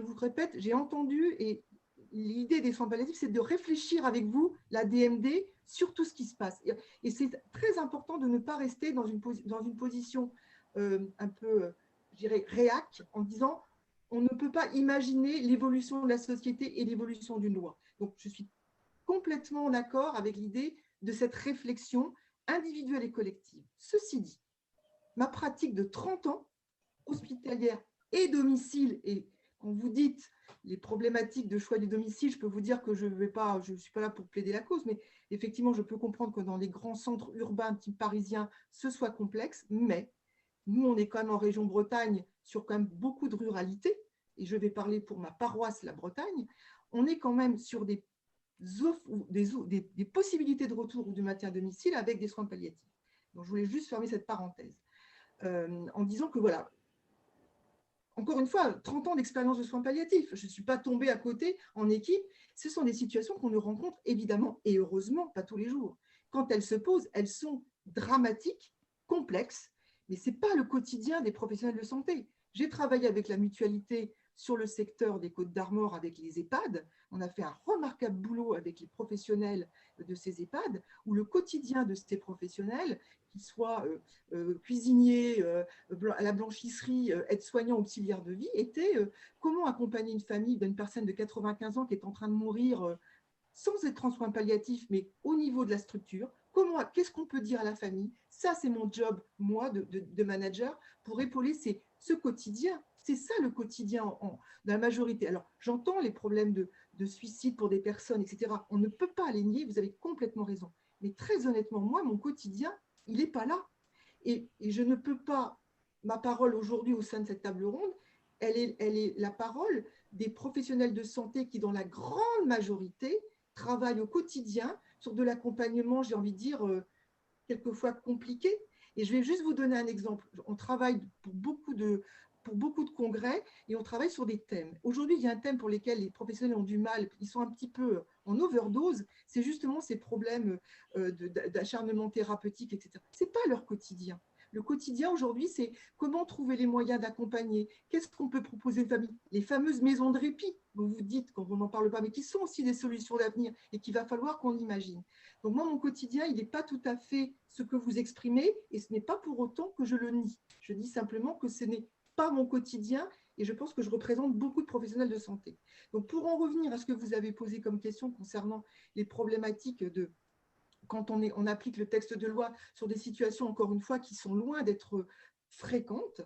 vous répète, j'ai entendu, et l'idée des soins palliatifs, c'est de réfléchir avec vous, la DMD, sur tout ce qui se passe. Et c'est très important de ne pas rester dans une position un peu, je dirais, réac, en disant on ne peut pas imaginer l'évolution de la société et l'évolution d'une loi. Donc, je suis complètement d'accord avec l'idée de cette réflexion individuelle et collective. Ceci dit, ma pratique de 30 ans, hospitalière et domicile, et quand vous dites les problématiques de choix du domicile, je peux vous dire que je ne suis pas là pour plaider la cause, mais effectivement, je peux comprendre que dans les grands centres urbains type parisien, ce soit complexe, mais nous, on est quand même en région Bretagne sur quand même beaucoup de ruralité, et je vais parler pour ma paroisse, la Bretagne, on est quand même sur des possibilités de retour ou de maintien à domicile avec des soins palliatifs. Donc, je voulais juste fermer cette parenthèse en disant que voilà, encore une fois, 30 ans d'expérience de soins palliatifs, je ne suis pas tombée à côté en équipe, ce sont des situations qu'on ne rencontre évidemment et heureusement pas tous les jours. Quand elles se posent, elles sont dramatiques, complexes, mais ce n'est pas le quotidien des professionnels de santé. J'ai travaillé avec la mutualité sur le secteur des Côtes-d'Armor avec les EHPAD. On a fait un remarquable boulot avec les professionnels de ces EHPAD, où le quotidien de ces professionnels, qu'ils soient cuisiniers, à la blanchisserie, aides-soignants, auxiliaires de vie, était comment accompagner une famille d'une personne de 95 ans qui est en train de mourir sans être en soins palliatifs, mais au niveau de la structure. Qu'est-ce qu'on peut dire à la famille? Ça, c'est mon job, moi, de manager, pour épauler ce quotidien. C'est ça le quotidien de la majorité. Alors, j'entends les problèmes de suicide pour des personnes, etc. On ne peut pas les nier, vous avez complètement raison. Mais très honnêtement, moi, mon quotidien, il n'est pas là. Et je ne peux pas, ma parole aujourd'hui au sein de cette table ronde, elle est la parole des professionnels de santé qui, dans la grande majorité, travaillent au quotidien sur de l'accompagnement, j'ai envie de dire, quelquefois compliquées. Et je vais juste vous donner un exemple. On travaille pour beaucoup de congrès et on travaille sur des thèmes. Aujourd'hui, il y a un thème pour lequel les professionnels ont du mal, ils sont un petit peu en overdose, c'est justement ces problèmes d'acharnement thérapeutique, etc. Ce n'est pas leur quotidien. Le quotidien aujourd'hui, c'est comment trouver les moyens d'accompagner, qu'est-ce qu'on peut proposer aux familles, les fameuses maisons de répit, dont vous dites quand on n'en parle pas, mais qui sont aussi des solutions d'avenir et qu'il va falloir qu'on imagine. Donc moi, mon quotidien, il n'est pas tout à fait ce que vous exprimez et ce n'est pas pour autant que je le nie. Je dis simplement que ce n'est pas mon quotidien et je pense que je représente beaucoup de professionnels de santé. Donc pour en revenir à ce que vous avez posé comme question concernant les problématiques de quand on applique le texte de loi sur des situations, encore une fois, qui sont loin d'être fréquentes,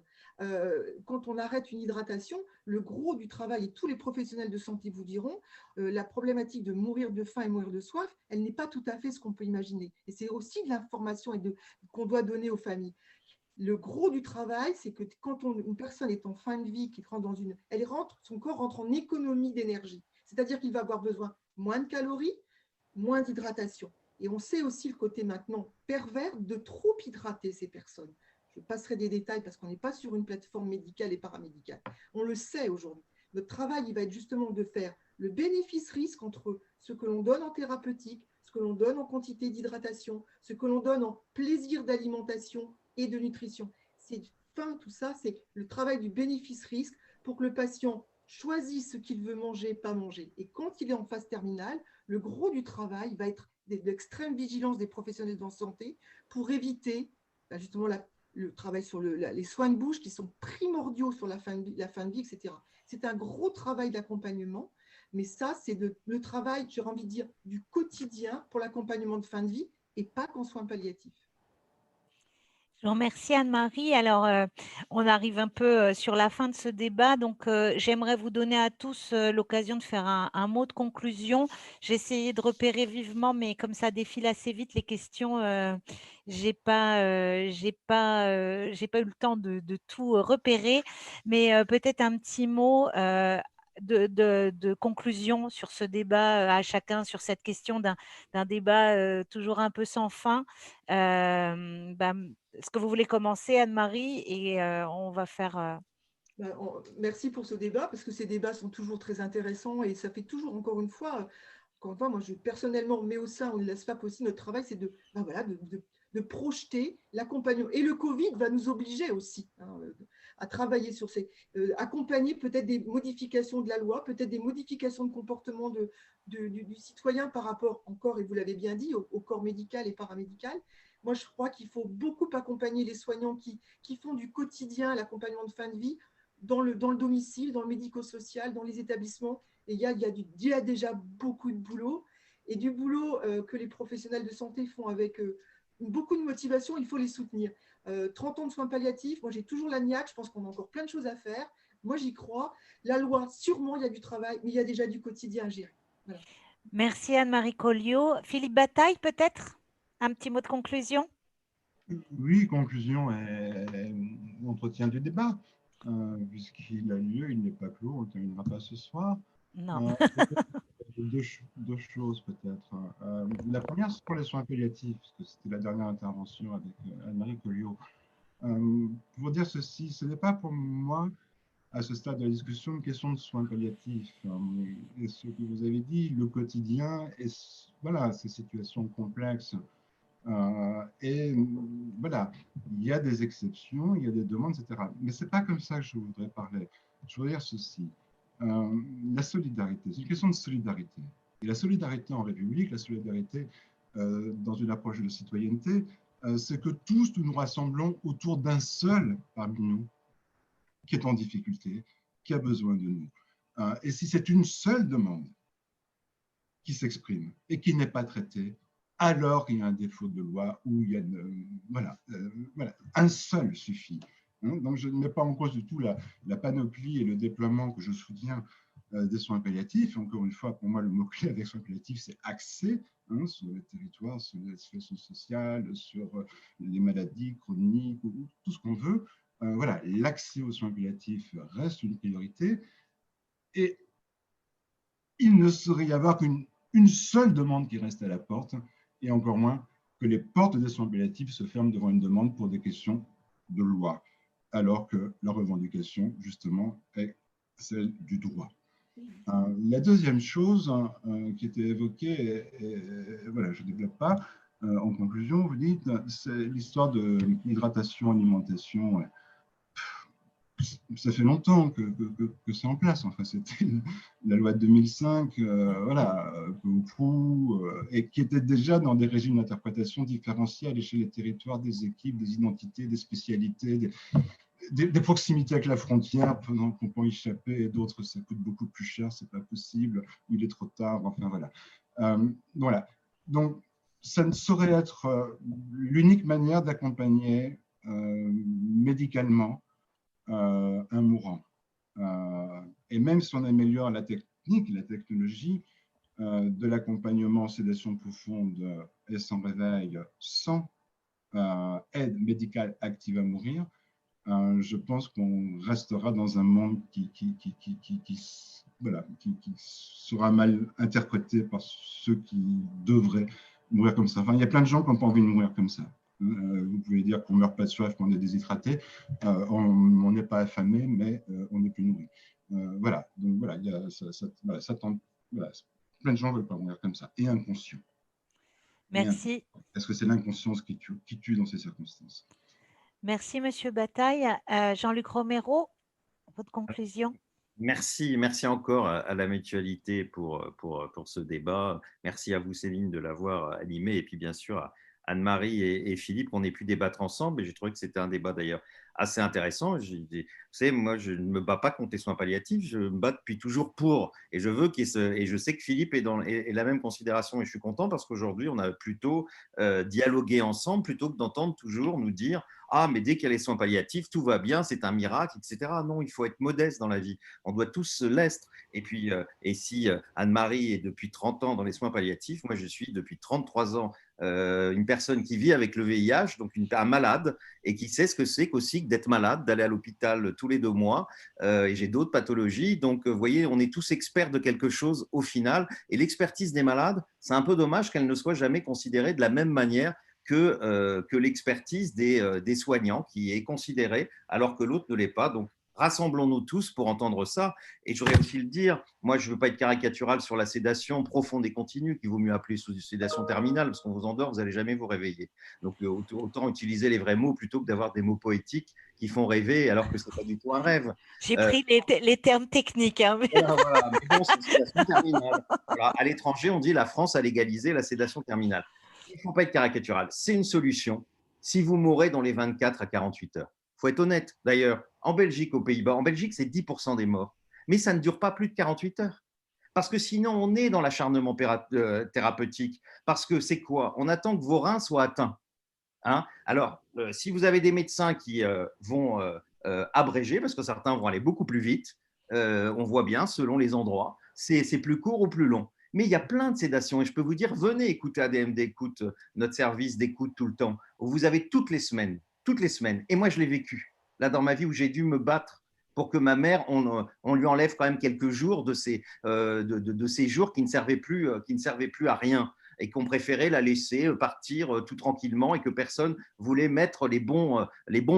quand on arrête une hydratation, le gros du travail, et tous les professionnels de santé vous diront, la problématique de mourir de faim et mourir de soif, elle n'est pas tout à fait ce qu'on peut imaginer. Et c'est aussi de l'information qu'on doit donner aux familles. Le gros du travail, c'est que quand une personne est en fin de vie, qui rentre son corps rentre en économie d'énergie. C'est-à-dire qu'il va avoir besoin moins de calories, moins d'hydratation. Et on sait aussi le côté maintenant pervers de trop hydrater ces personnes. Je passerai des détails parce qu'on n'est pas sur une plateforme médicale et paramédicale. On le sait aujourd'hui. Notre travail, il va être justement de faire le bénéfice-risque entre ce que l'on donne en thérapeutique, ce que l'on donne en quantité d'hydratation, ce que l'on donne en plaisir d'alimentation et de nutrition. Tout ça, c'est le travail du bénéfice-risque pour que le patient choisisse ce qu'il veut manger, pas manger. Et quand il est en phase terminale, le gros du travail va être l'extrême vigilance des professionnels de la santé pour éviter justement le travail sur les soins de bouche qui sont primordiaux sur la fin de vie, etc. C'est un gros travail d'accompagnement, mais ça, c'est le travail, j'ai envie de dire, du quotidien pour l'accompagnement de fin de vie et pas qu'en soins palliatifs. Je vous remercie Anne-Marie. Alors, on arrive un peu sur la fin de ce débat, donc j'aimerais vous donner à tous l'occasion de faire un mot de conclusion. J'ai essayé de repérer vivement, mais comme ça défile assez vite les questions, j'ai pas eu le temps de tout repérer, mais peut-être un petit mot de conclusion sur ce débat à chacun, sur cette question d'un débat toujours un peu sans fin. Est-ce que vous voulez commencer, Anne-Marie, et on va faire… Merci pour ce débat, parce que ces débats sont toujours très intéressants et ça fait toujours, encore une fois, moi, personnellement, mais au sein de l'ASFAP aussi, notre travail, c'est de projeter l'accompagnement. Et le Covid va nous obliger aussi à travailler sur accompagner peut-être des modifications de la loi, peut-être des modifications de comportement du citoyen par rapport, encore, et vous l'avez bien dit, au corps médical et paramédical. Moi, je crois qu'il faut beaucoup accompagner les soignants qui font du quotidien l'accompagnement de fin de vie dans le domicile, dans le médico-social, dans les établissements. Et il y a déjà beaucoup de boulot. Et du boulot que les professionnels de santé font avec beaucoup de motivation, il faut les soutenir. 30 ans de soins palliatifs, moi j'ai toujours la niaque, je pense qu'on a encore plein de choses à faire. Moi j'y crois. La loi, sûrement il y a du travail, mais il y a déjà du quotidien à gérer. Voilà. Merci Anne-Marie Colliot. Philippe Bataille, peut-être un petit mot de conclusion? Oui, conclusion et entretien du débat. Puisqu'il a lieu, il n'est pas clos, on ne terminera pas ce soir. Non. Deux choses peut-être. La première, c'est pour les soins palliatifs, parce que c'était la dernière intervention avec Anne-Marie Colliot. Pour dire ceci, ce n'est pas pour moi, à ce stade de la discussion, une question de soins palliatifs. Et ce que vous avez dit, le quotidien, et voilà, ces situations complexes. Et voilà, il y a des exceptions, il y a des demandes, etc. Mais ce n'est pas comme ça que je voudrais parler. Je voudrais dire ceci. La solidarité, c'est une question de solidarité. Et la solidarité en République, la solidarité dans une approche de citoyenneté, c'est que tous nous nous rassemblons autour d'un seul parmi nous qui est en difficulté, qui a besoin de nous. Et si c'est une seule demande qui s'exprime et qui n'est pas traitée, alors il y a un défaut de loi où il y a voilà, un seul suffit. Donc je ne mets pas en cause du tout la panoplie et le déploiement que je soutiens des soins palliatifs. Encore une fois, pour moi, le mot-clé avec soins palliatifs, c'est accès sur les territoires, sur les situations sociales, sur les maladies chroniques, tout ce qu'on veut. Voilà, l'accès aux soins palliatifs reste une priorité. Et il ne saurait y avoir qu'une seule demande qui reste à la porte, et encore moins que les portes des soins palliatifs se ferment devant une demande pour des questions de loi, alors que la revendication, justement, est celle du droit. La deuxième chose qui était évoquée, et voilà, je ne développe pas, en conclusion, vous dites, c'est l'histoire de l'hydratation, alimentation. Ça fait longtemps que c'est en place. Enfin, c'était la loi de 2005, voilà, et qui était déjà dans des régimes d'interprétation différenciés à l'échelle des territoires, des équipes, des identités, des spécialités, des proximités avec la frontière, qu'on peut échapper, et d'autres, ça coûte beaucoup plus cher, c'est pas possible, il est trop tard, enfin voilà. Voilà. Donc, ça ne saurait être l'unique manière d'accompagner médicalement un mourant. Et même si on améliore la technique, la technologie de l'accompagnement en sédation profonde et sans réveil, sans aide médicale active à mourir, je pense qu'on restera dans un monde qui sera mal interprété par ceux qui devraient mourir comme ça. Enfin, il y a plein de gens qui n'ont pas envie de mourir comme ça. Vous pouvez dire qu'on ne meurt pas de soif, qu'on est déshydraté, on n'est pas affamé, mais on n'est plus nourri. Voilà, donc voilà, il y a, ça tente, voilà, plein de gens ne veulent pas mourir comme ça, et inconscients. Merci. Est-ce que c'est l'inconscience qui tue dans ces circonstances? Merci, Monsieur Bataille. Jean-Luc Romero, votre conclusion? Merci encore à la Mutualité pour ce débat. Merci à vous, Céline, de l'avoir animé. Et puis, bien sûr, à Anne-Marie et Philippe, on ait pu débattre ensemble. Et j'ai trouvé que c'était un débat d'ailleurs assez intéressant. Vous savez, moi, je ne me bats pas contre les soins palliatifs. Je me bats depuis toujours pour. Et je veux et je sais que Philippe est dans la même considération. Et je suis content parce qu'aujourd'hui, on a plutôt dialogué ensemble plutôt que d'entendre toujours nous dire « Ah, mais dès qu'il y a les soins palliatifs, tout va bien, c'est un miracle, etc. » Non, il faut être modeste dans la vie. On doit tous l'être. Et puis, et si Anne-Marie est depuis 30 ans dans les soins palliatifs, moi, je suis depuis 33 ans une personne qui vit avec le VIH, donc un malade, et qui sait ce que c'est qu'aussi d'être malade, d'aller à l'hôpital tous les 2 mois, et j'ai d'autres pathologies. Donc, vous voyez, on est tous experts de quelque chose au final. Et l'expertise des malades, c'est un peu dommage qu'elle ne soit jamais considérée de la même manière que l'expertise des soignants, qui est considérée alors que l'autre ne l'est pas. Donc, rassemblons-nous tous pour entendre ça. Et j'aurais aussi le dire, moi, je ne veux pas être caricatural sur la sédation profonde et continue, qu'il vaut mieux appeler sous sédation terminale, parce qu'on vous endort, vous n'allez jamais vous réveiller. Donc, autant utiliser les vrais mots plutôt que d'avoir des mots poétiques qui font rêver, alors que ce n'est pas du tout un rêve. J'ai pris les termes techniques. Hein, mais... Voilà. Mais bon, c'est une sédation terminale. Voilà. À l'étranger, on dit la France a légalisé la sédation terminale. Il ne faut pas être caricatural. C'est une solution si vous mourrez dans les 24 à 48 heures. Il faut être honnête. D'ailleurs, en Belgique, aux Pays-Bas, en Belgique, c'est 10% des morts. Mais ça ne dure pas plus de 48 heures. Parce que sinon, on est dans l'acharnement thérapeutique. Parce que c'est quoi? On attend que vos reins soient atteints. Hein? Alors, si vous avez des médecins qui vont abréger, parce que certains vont aller beaucoup plus vite, on voit bien, selon les endroits, c'est plus court ou plus long. Mais il y a plein de sédations et je peux vous dire, venez écouter ADMD Écoute, notre service d'écoute tout le temps. Vous avez toutes les semaines. Et moi, je l'ai vécu. Là, dans ma vie où j'ai dû me battre pour que ma mère, on lui enlève quand même quelques jours de ces jours qui ne servaient plus à rien et qu'on préférait la laisser partir tout tranquillement et que personne voulait mettre les bons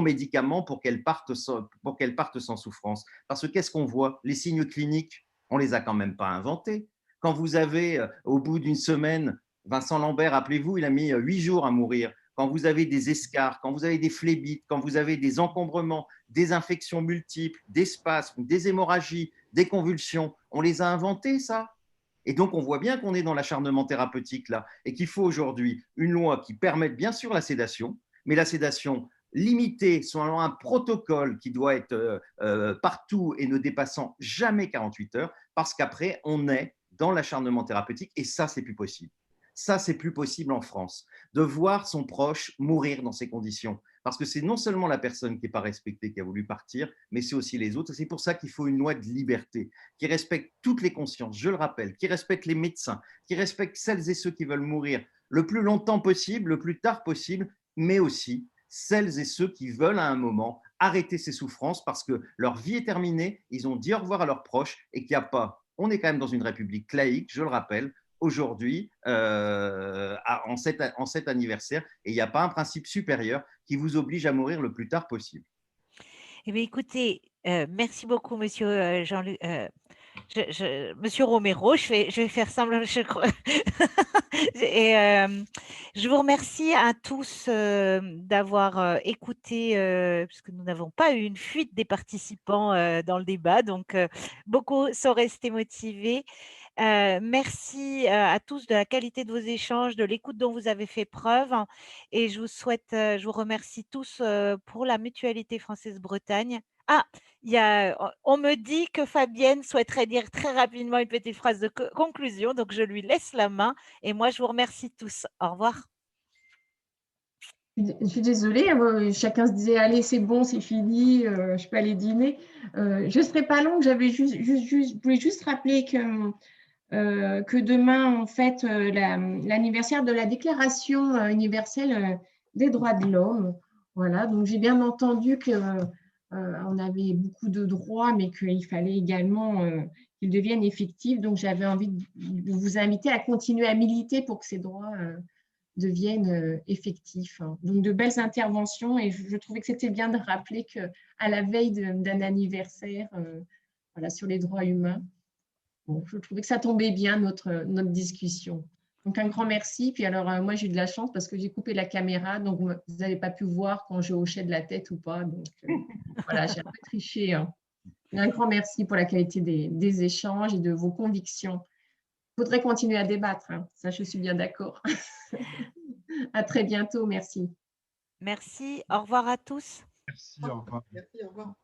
médicaments pour qu'elle parte sans souffrance. Parce que qu'est-ce qu'on voit? Les signes cliniques, on ne les a quand même pas inventés. Quand vous avez, au bout d'une semaine, Vincent Lambert, rappelez-vous, il a mis 8 jours à mourir. Quand vous avez des escarres, quand vous avez des phlébites, quand vous avez des encombrements, des infections multiples, des spasmes, des hémorragies, des convulsions, on les a inventés, ça? Et donc, on voit bien qu'on est dans l'acharnement thérapeutique là et qu'il faut aujourd'hui une loi qui permette bien sûr la sédation, mais la sédation limitée selon un protocole qui doit être partout et ne dépassant jamais 48 heures, parce qu'après, on est dans l'acharnement thérapeutique et ça, c'est plus possible. Ça, c'est plus possible en France, de voir son proche mourir dans ces conditions. Parce que c'est non seulement la personne qui n'est pas respectée, qui a voulu partir, mais c'est aussi les autres. C'est pour ça qu'il faut une loi de liberté, qui respecte toutes les consciences, je le rappelle, qui respecte les médecins, qui respecte celles et ceux qui veulent mourir le plus longtemps possible, le plus tard possible, mais aussi celles et ceux qui veulent à un moment arrêter ces souffrances parce que leur vie est terminée, ils ont dit au revoir à leurs proches et qu'il n'y a pas, on est quand même dans une république laïque, je le rappelle, aujourd'hui en cet anniversaire. Et il n'y a pas un principe supérieur qui vous oblige à mourir le plus tard possible. Eh bien, écoutez, merci beaucoup, monsieur Jean-Luc. Monsieur Romero, je vais faire semblant, je crois. Et je vous remercie à tous d'avoir écouté, puisque nous n'avons pas eu une fuite des participants dans le débat, donc beaucoup sont restés motivés. Merci à tous de la qualité de vos échanges, de l'écoute dont vous avez fait preuve, hein, et je vous remercie tous pour la Mutualité Française Bretagne. Ah, on me dit que Fabienne souhaiterait dire très rapidement une petite phrase de conclusion, donc je lui laisse la main et moi je vous remercie tous. Au revoir. Je suis désolée, chacun se disait allez c'est bon, c'est fini, je peux aller dîner. Je ne serai pas longue, je voulais juste rappeler que demain en fait l'anniversaire de la Déclaration universelle des droits de l'homme. Voilà, donc j'ai bien entendu que on avait beaucoup de droits, mais qu'il fallait également qu'ils deviennent effectifs. Donc j'avais envie de vous inviter à continuer à militer pour que ces droits deviennent effectifs. Donc, de belles interventions et je trouvais que c'était bien de rappeler qu'à la veille d'un anniversaire voilà, sur les droits humains, bon, je trouvais que ça tombait bien notre discussion. Donc, un grand merci. Puis alors, moi, j'ai eu de la chance parce que j'ai coupé la caméra, donc vous n'avez pas pu voir quand je hochais de la tête ou pas. Donc, voilà, j'ai un peu triché. Hein. Un grand merci pour la qualité des échanges et de vos convictions. Il faudrait continuer à débattre, hein. Ça, je suis bien d'accord. À très bientôt, merci. Merci, au revoir à tous. Merci, au revoir. Merci, au revoir.